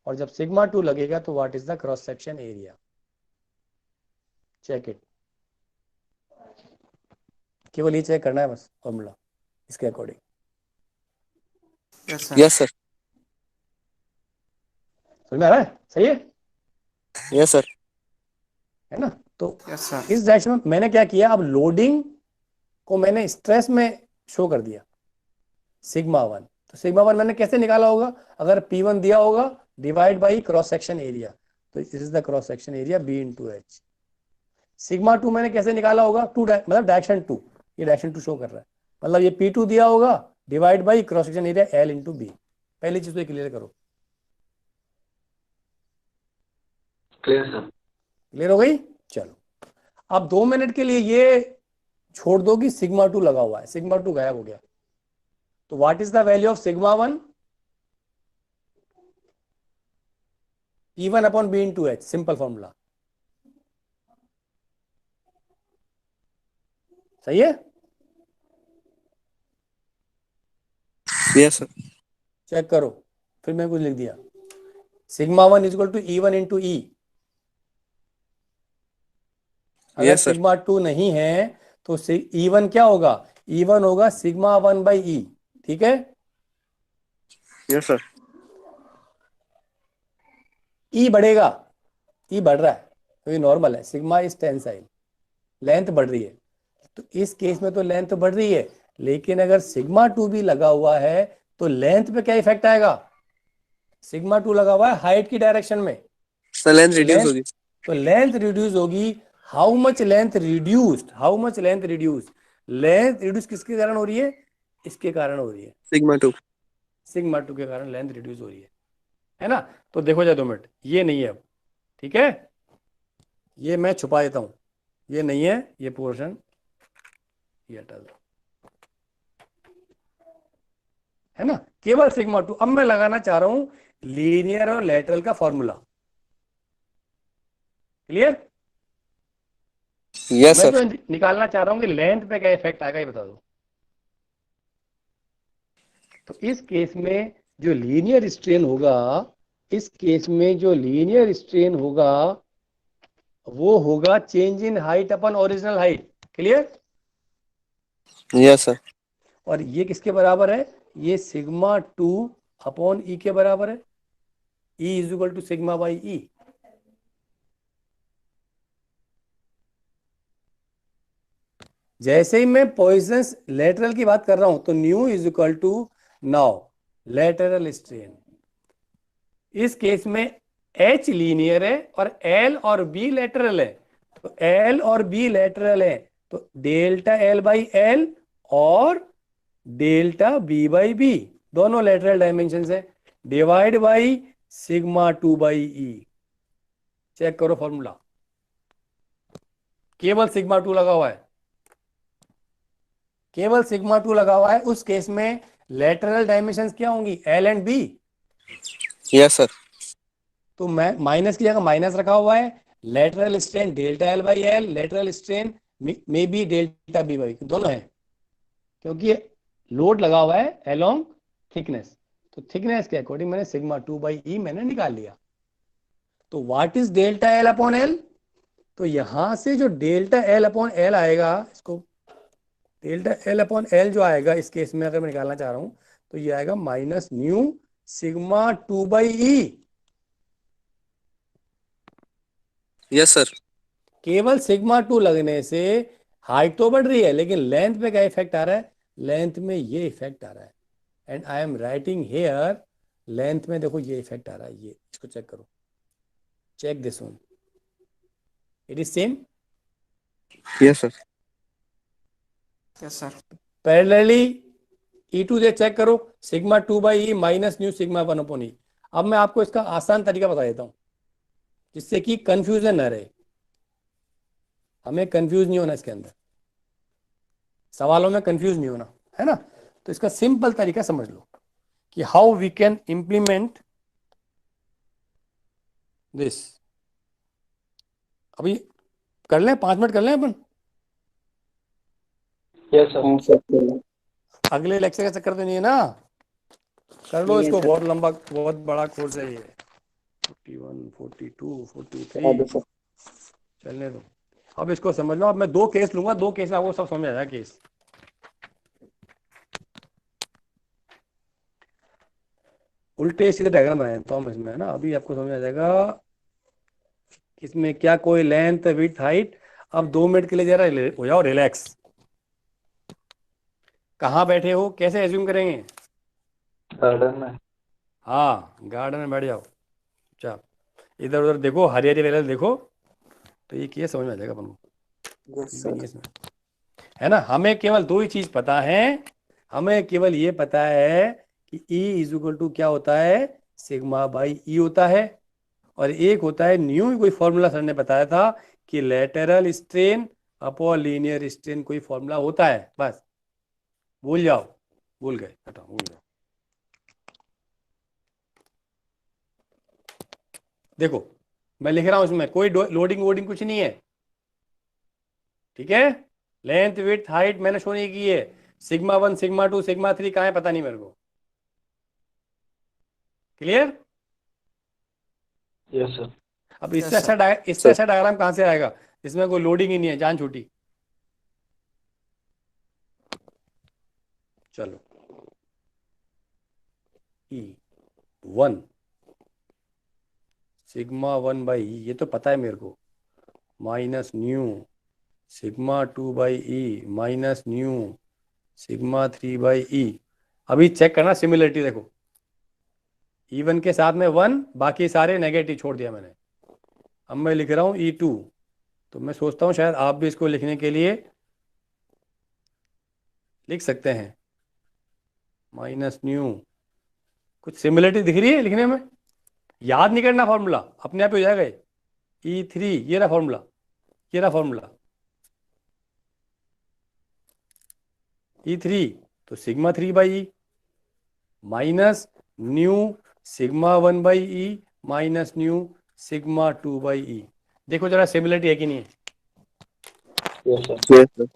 Speaker 1: और जब सिग्मा टू लगेगा तो what is the cross section area. Check it, केवल ये चेक करना है बस फॉर्मूला इसके अकॉर्डिंग।
Speaker 2: Yes sir.
Speaker 1: समझ में आ रहा है? सही है,
Speaker 2: यस सर।
Speaker 1: है ना? तो
Speaker 6: यस सर।
Speaker 1: इस डायरेक्शन में मैंने क्या किया, अब लोडिंग को मैंने स्ट्रेस में शो कर दिया सिग्मा वन। तो सिग्मा वन मैंने कैसे निकाला होगा, अगर P1 दिया होगा divide by cross section area, तो this is the cross section area B into H. Sigma two मैंने कैसे निकाला होगा, मतलब डायरेक्शन टू, ये डायरेक्शन टू शो कर रहा है, मतलब ये P2 दिया होगा divide by cross section area L into B. पहली चीज तो क्लियर करो।
Speaker 5: Clear sir.
Speaker 1: क्लियर हो गई? चलो अब 2 मिनट के लिए ये छोड़ दो कि सिग्मा टू लगा हुआ है, सिग्मा टू गायब हो गया। तो what is the value of sigma one, P1 upon B into H, simple formula. सही है?
Speaker 2: Yes sir.
Speaker 1: चेक करो, फिर मैं कुछ लिख दिया, sigma one is equal to E1 into E. अगर
Speaker 2: यस सर।
Speaker 1: सिग्मा टू नहीं है तो E1 क्या होगा, E1 होगा सिग्मा वन बाई ई। ठीक है,
Speaker 2: यस सर।
Speaker 1: ई बढ़ेगा, ई बढ़ रहा है तो ये नॉर्मल है, सिग्मा इज टेंसाइल, लेंथ बढ़ रही है। तो इस केस में तो लेंथ बढ़ रही है, लेकिन अगर सिग्मा टू भी लगा हुआ है तो लेंथ पे क्या इफेक्ट आएगा, सिग्मा टू लगा हुआ है हाइट की डायरेक्शन में,
Speaker 2: सर लेंथ रिड्यूस होगी।
Speaker 1: तो लेंथ रिड्यूस होगी। How much length reduced, how much length reduce, length reduce किसके कारण हो रही है, इसके कारण हो रही है,
Speaker 2: सिग्मा टू।
Speaker 1: सिग्मा टू के कारण लेंथ रिड्यूस हो रही है ना? तो देखो जाए 2 मिनट, ये नहीं है अब, ठीक है, ये मैं छुपा देता हूं, ये नहीं है, ये पोर्शन ये हटा दो, है ना? केवल सिग्मा टू। अब मैं लगाना चाह रहा हूं लीनियर और लेटरल का फॉर्मूला। क्लियर?
Speaker 2: यस
Speaker 1: मैं
Speaker 2: सर।
Speaker 1: तो निकालना चाह रहा हूं कि लेंथ पे क्या इफेक्ट आएगा, ये बता दो। तो इस केस में जो लीनियर स्ट्रेन होगा, इस केस में जो लीनियर स्ट्रेन होगा वो होगा change in height upon original height. Clear?
Speaker 2: Yes sir.
Speaker 1: और ये किसके बराबर है, ये सिग्मा टू अपॉन ई के बराबर है, E is equal to sigma by E. जैसे ही मैं पॉइजंस लेटरल की बात कर रहा हूं तो nu is equal to now lateral strain. इस केस में H लीनियर है और L और B लेटरल है, तो L और B लेटरल है, तो डेल्टा L बाई L और डेल्टा B बाई B दोनों लेटरल डायमेंशन है, divide by sigma two by E. Check करो फॉर्मूला, केवल सिग्मा टू लगा हुआ है, केवल सिग्मा टू लगा हुआ है। उस केस में लेटरल डायमेंशंस क्या होंगी, L and B।
Speaker 2: Yes sir.
Speaker 1: तो मैं माइनस की जगह माइनस रखा हुआ है, lateral strain delta L by L, lateral strain में बी डेल्टा B बाई, दोनों है, क्योंकि लोड लगा हुआ है अलोंग थिकनेस। तो थिकनेस के अकॉर्डिंग मैंने सिग्मा टू बाई ई मैंने निकाल लिया। तो what is delta L upon L, तो यहां से जो डेल्टा L अपॉन L आएगा, इसको डेल्टा L अपॉन L जो आएगा इस केस में अगर मैं निकालना चाह रहा हूं तो ये आएगा minus nu sigma two by E.
Speaker 2: Yes sir.
Speaker 1: केवल सिग्मा टू लगने से हाइट तो बढ़ रही है, लेकिन लेंथ पे क्या इफेक्ट आ रहा है, लेंथ में ये इफेक्ट आ रहा है। And I am writing here, length में देखो ये इफेक्ट आ रहा है, ये इसको चेक करो, check this one, it is same.
Speaker 2: Yes sir.
Speaker 6: Yes sir.
Speaker 1: Parallelly E2 से चेक करो, sigma two by E minus nu sigma one upon E. अब मैं आपको इसका आसान तरीका बता देता हूं जिससे कि कंफ्यूजन न रहे। हमें कंफ्यूज नहीं होना इसके अंदर, सवालों में कंफ्यूज नहीं होना, है ना। तो इसका सिंपल तरीका समझ लो कि how we can implement this. अभी कर लें, 5 मिनट कर लें अपन,
Speaker 5: यस सर।
Speaker 2: हाँ सर।
Speaker 1: अगले लेक्चर का चक्कर तो नहीं है ना। कर लो
Speaker 2: नहीं है
Speaker 1: इसको,
Speaker 2: सर।
Speaker 1: बहुत लंबा बहुत बड़ा कोर्स है ये, 41 42
Speaker 2: करा दो
Speaker 1: 43,
Speaker 2: सर।
Speaker 1: चलने दो। अब इसको समझ लो, अब मैं 2 केस लूंगा, 2 केस आपको सब समझ आ जाएगा केस। उल्टे सीधे डायग्राम बनाए तो हम इसमें, है ना, अभी आपको समझ आ जाएगा इसमें क्या कोई लेंथ विड्थ हाइट। अब 2 मिनट के लिए जरा हो जाओ रिलैक्स। कहाँ बैठे हो, कैसे एज्यूम करेंगे?
Speaker 5: गार्डन में।
Speaker 1: हाँ, गार्डन में बैठ जाओ चुपचाप, इधर उधर देखो, हरियाली वगैरह देखो, तो ये केस समझ में आ जाएगा अपन को।
Speaker 2: यस
Speaker 1: कुछ भी
Speaker 2: सर।
Speaker 1: नहीं है इसमें, है ना। हमें केवल 2 ही चीज पता है, हमें केवल ये पता है कि E इज इक्वल टू क्या होता है, सिग्मा बाई ई होता है, और एक होता है न्यू, कोई फॉर्मूला सर ने बताया था कि lateral strain upon linear strain कोई फॉर्मूला होता है, बस भूल जाओ, भूल गए, हटाओ, भूल जाओ। देखो मैं लिख रहा हूं इसमें कोई लोडिंग वोडिंग कुछ नहीं है, ठीक है। लेंथ विड्थ हाइट मैंने शो नहीं की है, सिग्मा 1 सिग्मा 2 सिग्मा 3 कहाँ है पता नहीं मेरे को, क्लियर।
Speaker 5: Yes sir.
Speaker 1: अब
Speaker 6: Yes, sir.
Speaker 1: इससे अच्छा डायग्राम कहाँ से आएगा जिसमें कोई लोडिंग ही नहीं है, जान छूटी। चलो E1 सिग्मा 1 बाई ई, ये तो पता है मेरे को, minus nu sigma 2 by E minus nu sigma 3 by E. अभी चेक करना सिमिलरिटी, देखो E1 के साथ में 1, बाकी सारे नेगेटिव छोड़ दिया मैंने। अब मैं लिख रहा हूँ E2, तो मैं सोचता हूँ शायद आप भी इसको लिखने के लिए लिख सकते हैं, माइनस न्यू, कुछ सिमिलरिटी दिख रही है लिखने में, याद नहीं करना फॉर्मूला, अपने आप ही हो जाएगा। E3 ये रहा फॉर्मूला, ये रहा फॉर्मूला E3, तो sigma 3 by E minus nu sigma 1 by E minus nu sigma 2 by E. देखो जरा सिमिलरिटी है कि नहीं है,
Speaker 5: yes sir.
Speaker 2: Yes sir.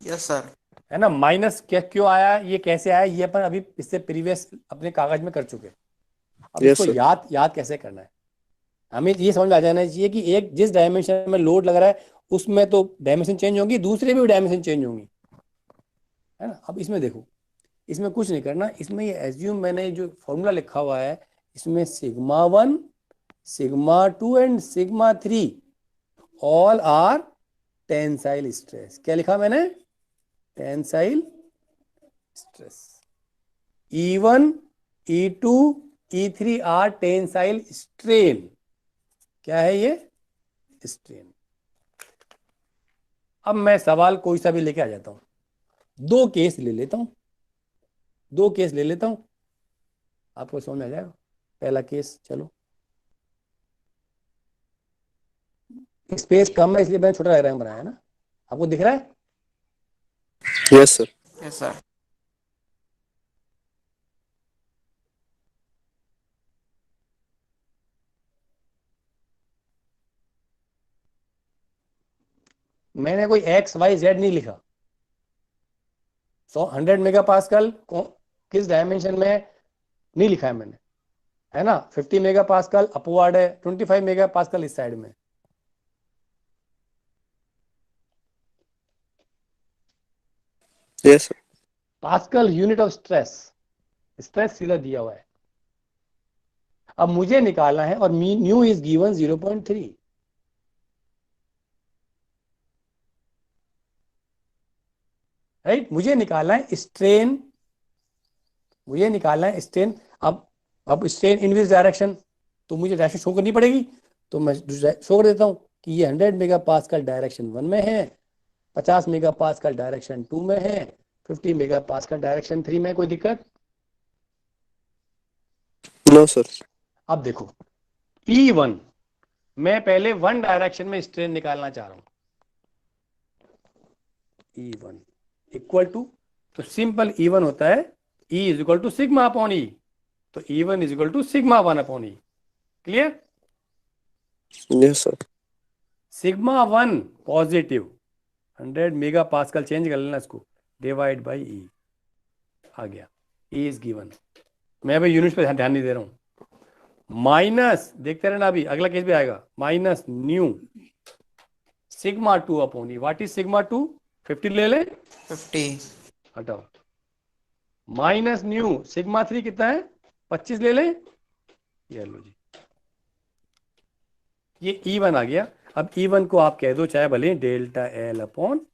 Speaker 6: Yes, sir.
Speaker 1: है ना। माइनस क्या क्यों आया, ये कैसे आया, ये अपन अभी इससे प्रीवियस अपने कागज में कर चुके। अब
Speaker 2: यस
Speaker 1: इसको
Speaker 2: सर।
Speaker 1: याद याद कैसे करना है, हमें ये समझ में आ जाना चाहिए कि एक जिस डायमेंशन में लोड लग रहा है उसमें तो डायमेंशन चेंज होंगी, दूसरे भी डायमेंशन चेंज होंगी, है ना। अब इसमें देखो, इसमें कुछ नहीं करना, इसमें ये एज्यूम मैंने जो फॉर्मूला लिखा हुआ है, इसमें sigma 1 sigma 2 and sigma 3 all are tensile stress. क्या लिखा मैंने, tensile stress. E1 E2 E3 are tensile strain. क्या है ये, स्ट्रेन। अब मैं सवाल कोई सा भी लेके आ जाता हूं, 2 केस ले लेता हूं, 2 केस ले लेता हूं, आपको समझ में आ जाएगा। पहला केस, चलो स्पेस कम है इसलिए मैंने छोटा डायग्राम बनाया है ना, आपको दिख रहा है।
Speaker 2: Yes sir.
Speaker 6: Yes, sir.
Speaker 1: मैंने कोई XYZ नहीं लिखा। 100 मेगा पास्कल किस डायमेंशन में नहीं लिखा है मैंने, है ना। 50 मेगा पास्कल अपवर्ड है, 25 मेगा पास्कल इस साइड में।
Speaker 2: Yes sir.
Speaker 1: Pascal unit of stress, stress सीधा दिया हुआ है। अब मुझे निकालना है, और न्यू इज गिवन 0.3, राइट। मुझे निकालना है स्ट्रेन, मुझे निकालना है स्ट्रेन। अब स्ट्रेन इन विच डायरेक्शन, तो मुझे डायरेक्शन शो करनी पड़ेगी, तो मैं शो कर देता हूं कि ये 100 मेगा पास्कल डायरेक्शन 1 में है, 50 मेगा पास्कल डायरेक्शन 2 में है, 50 मेगा पास्कल डायरेक्शन 3 में। कोई दिक्कत?
Speaker 2: No sir.
Speaker 1: अब देखो E1, मैं पहले 1 डायरेक्शन में स्ट्रेन निकालना चाह रहा हूं, E1 इक्वल टू, तो सिंपल E1 होता है E is equal to sigma upon E, तो E1 is equal to sigma 1 upon E। Clear?
Speaker 2: Yes, sir.
Speaker 1: Sigma 1 positive 100 mega pascal, change कर लेना इसको, डिवाइड बाई E आ गया, E इज गिवन। मैं भाई यूनिट्स पे ध्यान नहीं दे रहा हूँ। माइनस, देखते रहना, अभी अगला केस भी आएगा, minus nu sigma 2 upon E। What is sigma 2? 50 ले ले,
Speaker 6: 50.
Speaker 1: हटाओ, माइनस न्यू सिग्मा 3 कितना है, 25 ले ले, ये लो जी, ये E1 आ गया। अब E1 को आप कह दो चाहे भले डेल्टा एल अपॉन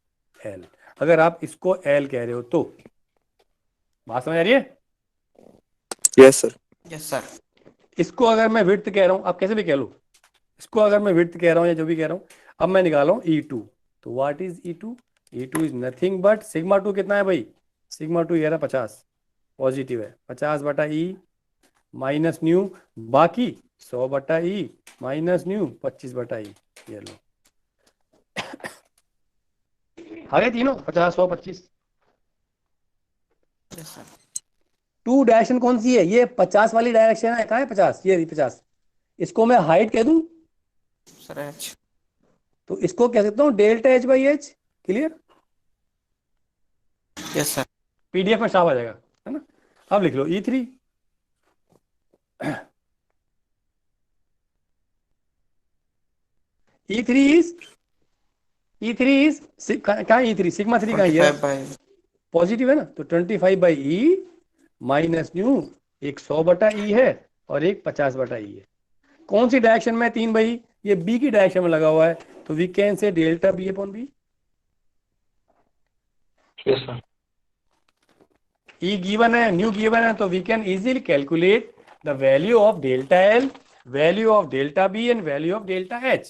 Speaker 1: एल, अगर आप इसको एल कह रहे हो तो बात समझ आ रही है?
Speaker 2: Yes, sir.
Speaker 6: Yes, sir.
Speaker 1: इसको अगर मैं विड्थ कह रहा हूं, आप कैसे भी कह लो, इसको अगर मैं विड्थ कह रहा हूं या जो भी कह रहा हूं, अब मैं निकाला हूं E2, तो what is E2? E2 is nothing but sigma 2 कितना है भाई, सिग्मा 2 ये रहा 50, पॉजिटिव है, 50 बटा E माइनस न्यू, बाकी 100 बटा E माइनस न्यू 25 बटा E, ये लो आ गए तीनों, 50 100 25।
Speaker 6: Yes, sir.
Speaker 1: 2 डायरेक्शन कौन सी है, ये 50 वाली डायरेक्शन है, कहाँ है 50, ये 50, इसको मैं हाइट कह दूं
Speaker 6: Sir, H.
Speaker 1: तो इसको कह सकता हूं delta H by H. Clear?
Speaker 6: Yes, sir.
Speaker 1: PDF में साफ आ जाएगा, है ना? अब लिख लो E3, E3 is, E3 is कहाँ, E3 सिग्मा 3 कहाँ, ये
Speaker 6: 25 by.
Speaker 1: पॉजिटिव है ना, तो 25 बाई E माइनस न्यू, एक 100 बटा E है और एक 50 बटा E है। कौन सी डायरेक्शन में 3 भाई, ये B की डायरेक्शन में लगा हुआ है, तो we can say delta B upon B।
Speaker 5: Yes, sir.
Speaker 1: E given है, न्यू गिवन है, तो we can easily calculate the value of delta L, value of delta B and value of delta H।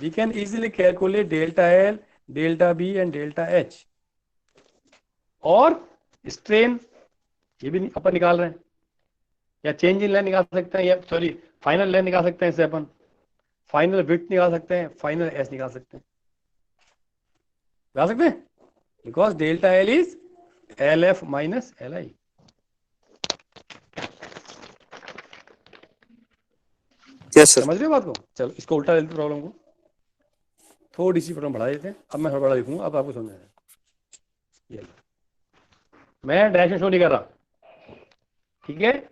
Speaker 1: We can easily calculate delta L, delta B and delta H। और strain ये भी अपन निकाल रहे हैं, या change in line निकाल सकते हैं, या सॉरी फाइनल लाइन निकाल सकते हैं, इससे अपन फाइनल विड्थ निकाल सकते हैं, फाइनल एस निकाल सकते हैं, निकाल सकते हैं, because delta L is L F minus L I.
Speaker 2: Yes, sir.
Speaker 1: समझ रहे हो बात को? चलो इसको उल्टा लेते प्रॉब्लम को, थोड़ी सी प्रॉब्लम बढ़ा देते हैं, अब मैं थोड़ा बड़ा लिखूंगा, अब आपको समझ आएगा। ये लो, मैं डायरेक्शन शो नहीं कर रहा, ठीक है?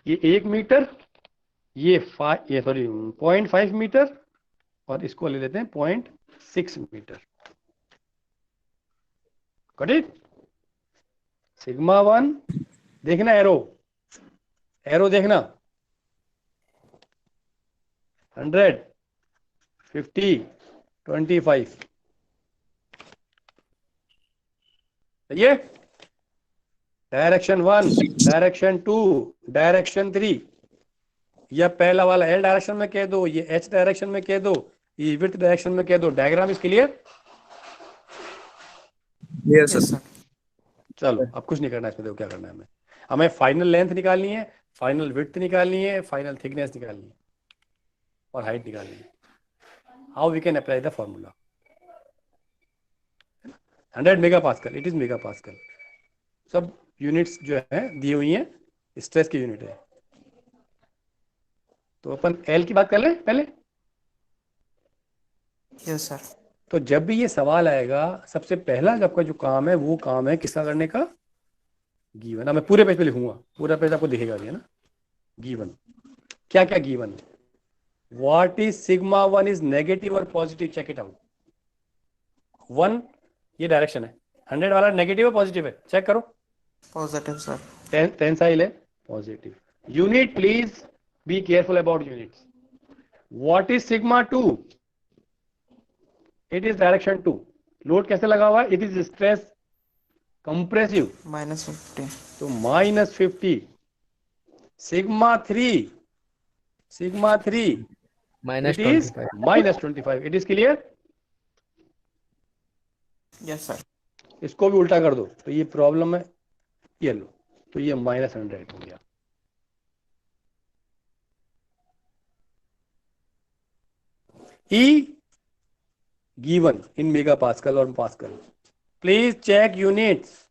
Speaker 1: ये 1 मीटर, ये 0.5 मीटर, और इसको ले लेते हैं 0.6 मीटर। Got it? सिग्मा 1 देखना, एरो एरो देखना, 100 50 25, ये डायरेक्शन 1, डायरेक्शन 2, डायरेक्शन 3, या पहला वाला एल डायरेक्शन में कह दो, ये एच डायरेक्शन में कह दो, ये विड्थ डायरेक्शन में कह दो। Diagram is clear?
Speaker 2: Yes, sir.
Speaker 6: Yes, sir.
Speaker 1: चलो अब कुछ नहीं करना है इसमें, देखो क्या करना है, हमें फाइनल लेंथ निकालनी है, फाइनल विड्थ निकालनी है, फाइनल थिकनेस निकालनी है, और हाइट निकालनी है। How we can apply the formula? 100 mega pascal, it is mega pascal, सब यूनिट्स जो है दी हुई हैं, स्ट्रेस की यूनिट है। तो अपन एल की बात कर लें पहले।
Speaker 6: Yes, sir.
Speaker 1: तो जब भी ये सवाल आएगा, सबसे पहला आपका जो काम है वो काम है किसका करने का, गिवन। अब मैं पूरे पेज पे लिखूंगा, पूरा पेज आपको दिखेगा भी, है ना? गिवन क्या क्या given, what is sigma 1 is negative और पॉजिटिव, चेक इट आउट। 1 ये डायरेक्शन है, 100 वाला नेगेटिव है पॉजिटिव है, चेक करो।
Speaker 6: Positive, sir.
Speaker 1: टेंसाइल है, positive. Unit, please be careful about units. What is sigma 2? It is direction 2। Load कैसे लगा हुआ है? It is stress compressive,
Speaker 6: -50.
Speaker 1: तो -50। Sigma 3,
Speaker 7: minus
Speaker 1: it is
Speaker 7: 25.
Speaker 1: -25। It is clear?
Speaker 6: Yes, sir.
Speaker 1: इसको भी उल्टा कर दो, तो ये प्रॉब्लम है, ये लो, तो ये -100 हो गया। E given in megapascal or pascal. Please check units.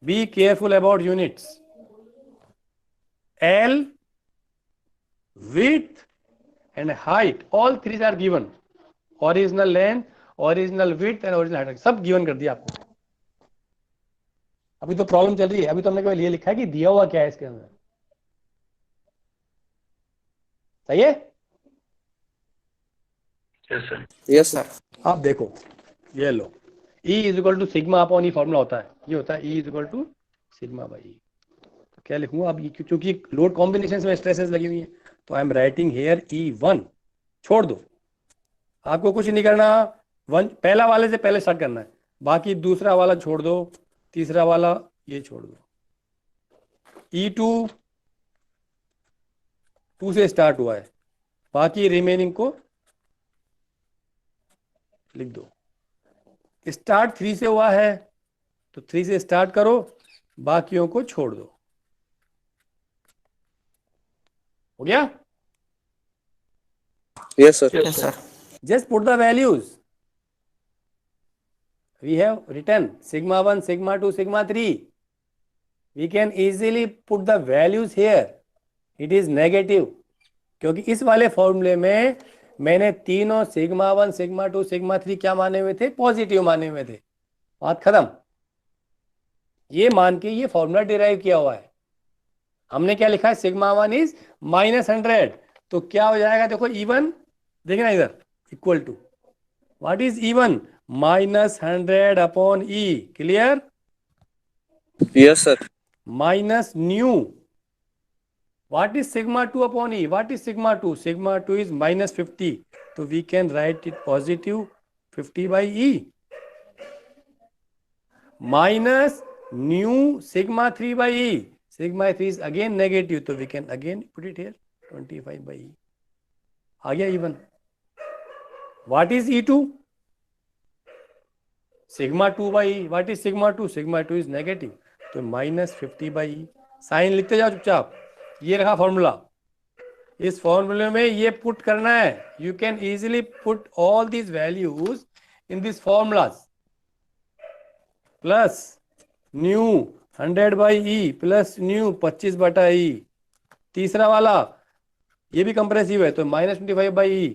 Speaker 1: Be careful about units. L, width and height, all three are given. Original length, original width and original height, सब given कर दिया आपको. अभी तो प्रॉब्लम चल रही है, अभी तो हमने केवल ये लिखा है कि दिया हुआ क्या है इसके अंदर. सही है?
Speaker 5: Yes, sir.
Speaker 2: Yes,
Speaker 6: Sir.
Speaker 1: आप देखो, ये लो, E is equal to sigma upon E formula होता है, ये होता है E is equal to sigma by E. तो क्या लिखूंगा अब, क्योंकि लोड कॉम्बिनेशन में स्ट्रेसेस लगी हुई है, तो I am writing here E1. छोड़ दो, आपको कुछ नहीं करना. पहला वाले से पहले स्टार्ट करना है, बाकी दूसरा वाला छोड़ दो, तीसरा वाला ये छोड़ दो. E2 2 से स्टार्ट हुआ है, बाकी रिमेनिंग को लिख दो. स्टार्ट 3 से हुआ है तो 3 से स्टार्ट करो, बाकियों को छोड़ दो. हो गया?
Speaker 2: yes, sir.
Speaker 6: Yes, sir.
Speaker 1: Just put the values. We have written sigma 1, sigma 2, sigma 3. We can easily put the values here. It is negative. क्योंकि इस वाले फॉर्मूले में मैंने तीनों सिग्मा 1, सिग्मा 2, सिग्मा 3 क्या माने हुए थे? पॉजिटिव माने हुए थे. बात खत्म. ये मान के ये फॉर्मूला डिराइव किया हुआ है. हमने क्या लिखा है? Sigma 1 is -100. तो क्या हो जाएगा? देखो E1, देखना इधर, equal to what is E1? -100 upon E. Clear?
Speaker 2: Yes, sir.
Speaker 1: Minus nu. What is sigma 2 upon E? What is sigma 2? Sigma 2 is -50. तो we can write it positive 50 by E. Minus nu sigma 3 by E. सिग्मा 3 is again negative, तो we can again put it here 25 by E. आ गया E1. What is E2? Sigma 2 by E. What is sigma 2? Sigma 2 is negative, तो -50 by E. Sign लिखते जाओ चुपचाप. ये रखा formula. इस फॉर्मूले में ये पुट करना है. You can easily put all these values in this formulas. Plus nu 100 by E plus new 25 बटा ई. तीसरा वाला ये भी कंप्रेसिव है, तो -25 by E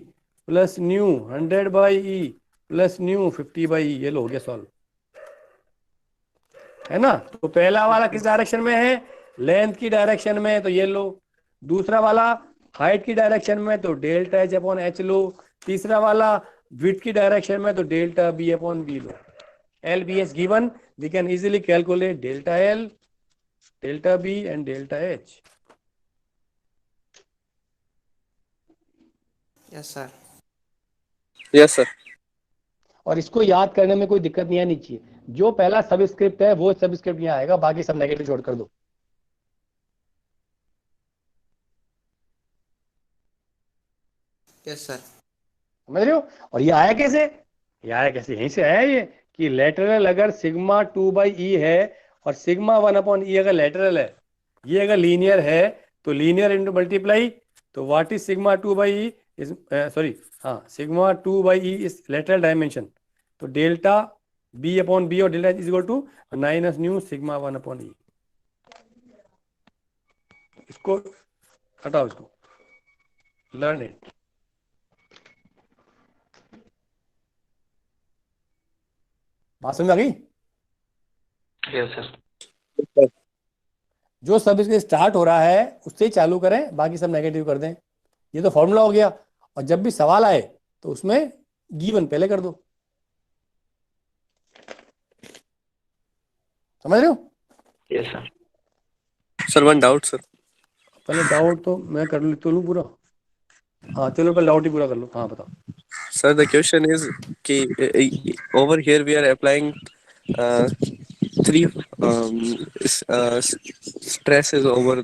Speaker 1: plus nu 100 by E plus nu 50 by E. ये लो, हो गया सॉल्व, है ना? तो पहला वाला किस डायरेक्शन में है? लेंथ की डायरेक्शन में, तो ये लो. दूसरा वाला हाइट की डायरेक्शन में, तो डेल्टा एच अपॉन एच लो. तीसरा वाला विड्थ की डायरेक्शन में, तो डेल्टा बी अपॉन बी लो. L B H given, we can easily calculate delta L, delta B and delta H.
Speaker 6: Yes, sir.
Speaker 2: Yes, sir.
Speaker 1: और इसको याद करने में कोई दिक्कत नहीं आनी चाहिए. जो पहला सबस्क्रिप्ट है वो सबस्क्रिप्ट यहाँ आएगा, बाकी सब नेगेटिव छोड़ कर दो.
Speaker 6: Yes, sir.
Speaker 1: समझ रहे हो? और ये आया कैसे? ये आया कैसे? यहीं से आया ये कि लेटरल अगर सिग्मा 2 बाई ई है और सिग्मा 1 अपॉन ई अगर लेटरल है, ये अगर लीनियर है तो लीनियर इंटू मल्टीप्लाई. तो what is sigma 2 by E is, sorry, हाँ, sigma 2 by E is lateral dimension. तो डेल्टा बी अपॉन बी और delta is equal to minus nu sigma 1 upon E. इसको हटाओ, इसको लर्न इट. बात समझ आ गई?
Speaker 5: Yes, sir.
Speaker 1: जो सब इसके स्टार्ट हो रहा है उससे ही चालू करें, बाकी सब नेगेटिव कर दें. ये तो फॉर्मूला हो गया. और जब भी सवाल आए तो उसमें गिवन पहले कर दो. समझ रहे हो?
Speaker 5: Yes, sir.
Speaker 2: Sir, one doubt, sir.
Speaker 1: पहले डाउट तो मैं कर लूँ पूरा. हाँ चलो, पहले डाउट ही पूरा कर लो. हाँ बताओ.
Speaker 2: Sir, the question is कि over here we are applying three stresses over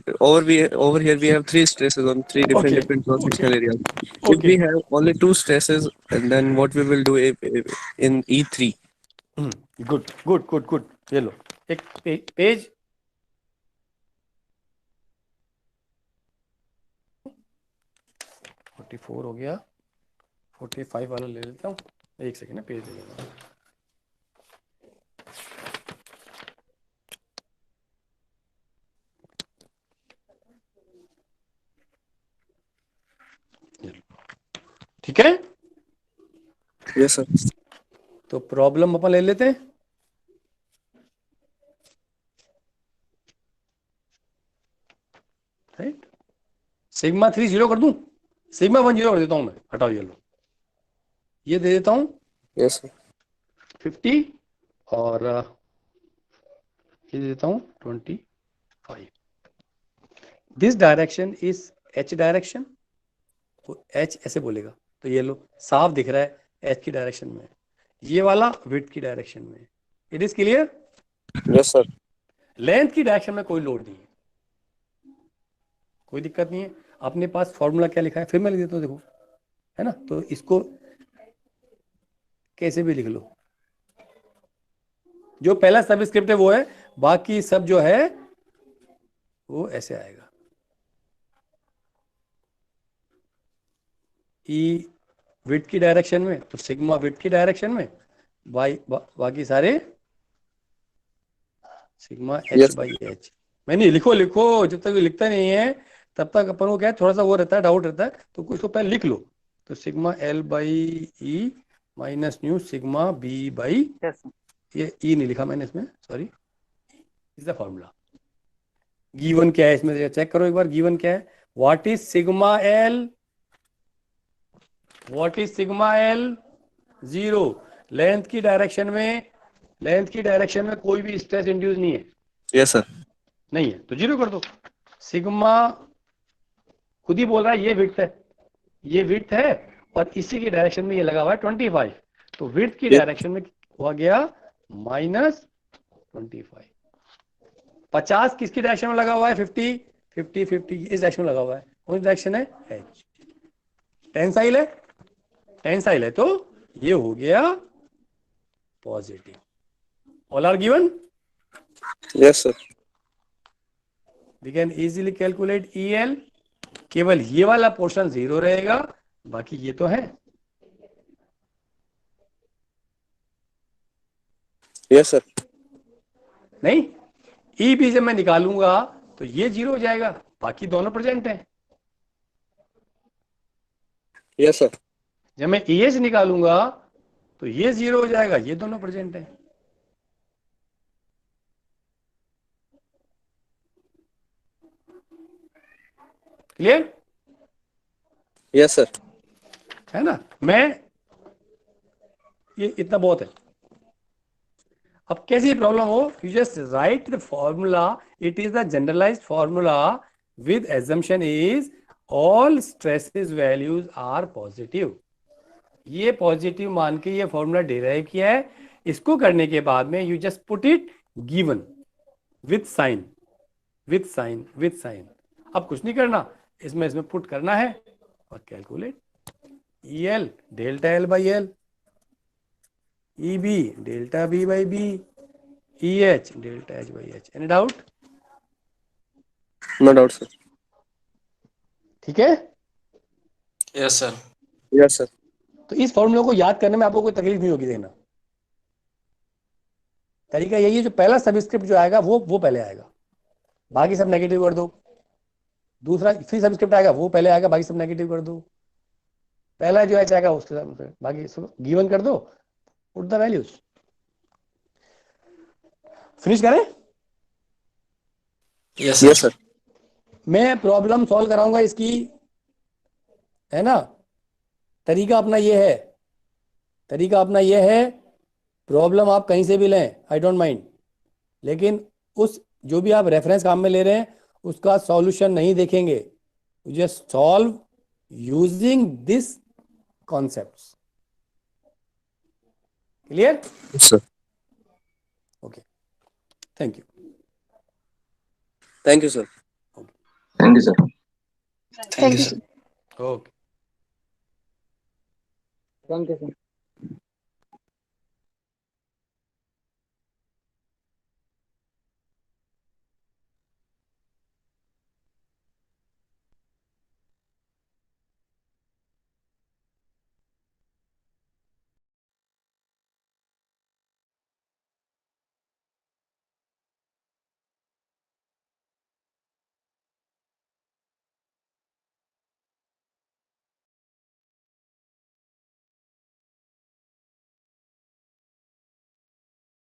Speaker 2: here we have three stresses on three
Speaker 1: Okay.
Speaker 2: different cross-sectional areas. If
Speaker 1: Okay.
Speaker 2: we have only two stresses, and then what we will do if in E3?
Speaker 1: Good good good good. ये लो एक page. Forty 44 हो गया, 45 वाला ले लेता हूँ. एक second, page देगा। ठीक है,
Speaker 2: Yes, sir.
Speaker 1: तो प्रॉब्लम अपन ले लेते हैं। राइट, सिग्मा 3 0 कर दूं, सिग्मा 1 0 कर देता हूं मैं, हटाओ ये लो, ये दे देता हूं
Speaker 2: Yes, sir.
Speaker 1: 50 और ये दे देता हूं 25। This direction is H direction, तो एच ऐसे बोलेगा, तो ये लो साफ दिख रहा है एच की डायरेक्शन में, ये वाला विड्थ की डायरेक्शन में। It is clear.
Speaker 2: Yes, sir.
Speaker 1: Length की डायरेक्शन में कोई लोड नहीं है, कोई दिक्कत नहीं है। अपने पास फॉर्मूला क्या लिखा है, फिर मैं लिख देता हूँ, देखो, है ना, तो इसको कैसे भी लिख लो, जो पहला सबस्क्रिप्ट है वो है, बाकी सब जो है वो ऐसे आएगा। ई विड्थ की डायरेक्शन में, तो सिग्मा विड्थ की डायरेक्शन में, बाकी सारे sigma H
Speaker 2: Yes,
Speaker 1: by H. मैं नहीं, लिखो लिखो, जब तक लिखता नहीं है तब तक अपन को क्या है, थोड़ा सा वो रहता है, डाउट रहता है, तो कुछ तो पहले लिख लो। तो sigma L by E minus nu sigma B by,
Speaker 3: Yes, sir.
Speaker 1: ये ई नहीं लिखा मैंने इसमें, sorry, is the formula. Given क्या है इसमें, चेक करो एक बार, गिवन क्या है, what is sigma L, what is sigma L, 0। Length की डायरेक्शन में, लेंथ की डायरेक्शन में कोई भी स्ट्रेस इंड्यूस नहीं है,
Speaker 2: yes, sir.
Speaker 1: नहीं है, तो 0 कर दो। सिग्मा खुद ही बोल रहा है ये विड्थ है, ये विड्थ है, और इसी की डायरेक्शन में ये लगा हुआ है 25, तो विड्थ की
Speaker 2: Yes.
Speaker 1: डायरेक्शन में हो गया -25। 50 किसकी डायरेक्शन में लगा हुआ है, 50 50 50 इस डायरेक्शन में लगा हुआ है, कौन सी डायरेक्शन है, एच। टेंसाइल है, टेंसाइल है, तो ये हो गया positive. All are given,
Speaker 2: Yes, sir.
Speaker 1: We can easily calculate EL। केवल ये वाला पोर्शन 0 रहेगा, बाकी ये तो है।
Speaker 2: Yes, sir.
Speaker 1: नहीं, EB जब मैं निकालूंगा तो ये 0 हो जाएगा, बाकी दोनों प्रेजेंट हैं।
Speaker 2: Yes, sir.
Speaker 1: जब मैं EH निकालूंगा तो ये 0 हो जाएगा, ये दोनों प्रेजेंट हैं। Clear
Speaker 2: Yes, sir.
Speaker 1: है ना, मैं ये इतना बहुत है। अब कैसी प्रॉब्लम हो, you just write the formula, it is the generalised formula with assumption is all stresses values are positive. ये पॉजिटिव मान के ये फॉर्मूला डिराइव किया है। इसको करने के बाद में you just put it given with sign, with sign, with sign. अब कुछ नहीं करना, इसमें इसमें पुट करना है और calculate. EL delta L by L, EB delta B by B, EH delta H by H। Any doubt?
Speaker 2: No doubt, sir.
Speaker 1: ठीक है,
Speaker 6: Yes, sir.
Speaker 2: Yes, sir.
Speaker 1: तो इस फॉर्मूले को याद करने में आपको कोई तकलीफ नहीं होगी। देखना तरीका यही है, जो पहला सबस्क्रिप्ट जो आएगा वो पहले आएगा, बाकी सब नेगेटिव कर दो। दूसरा फिर सबस्क्रिप्ट आएगा, वो पहले आएगा, बाकी सब नेगेटिव कर दो। पहला जो एच आएगा उसके साथ बाकी सब गिवन कर दो, पुट द वैल्यूज। फिनिश करें?
Speaker 6: Yes, sir.
Speaker 2: Yes, sir.
Speaker 1: मैं प्रॉब्लम सॉल्व कराऊंगा इसकी, है ना। तरीका अपना ये है, तरीका अपना ये है, प्रॉब्लम आप कहीं से भी लें, आई डोंट माइंड, लेकिन उस जो भी आप रेफरेंस काम में ले रहे हैं उसका सॉल्यूशन नहीं देखेंगे, just solve using this concepts. Clear?
Speaker 2: Yes, sir.
Speaker 1: Okay, thank you.
Speaker 2: Thank you, sir.
Speaker 5: Thank you, sir.
Speaker 6: Thank you, sir.
Speaker 1: Okay.
Speaker 3: Thank you, sir.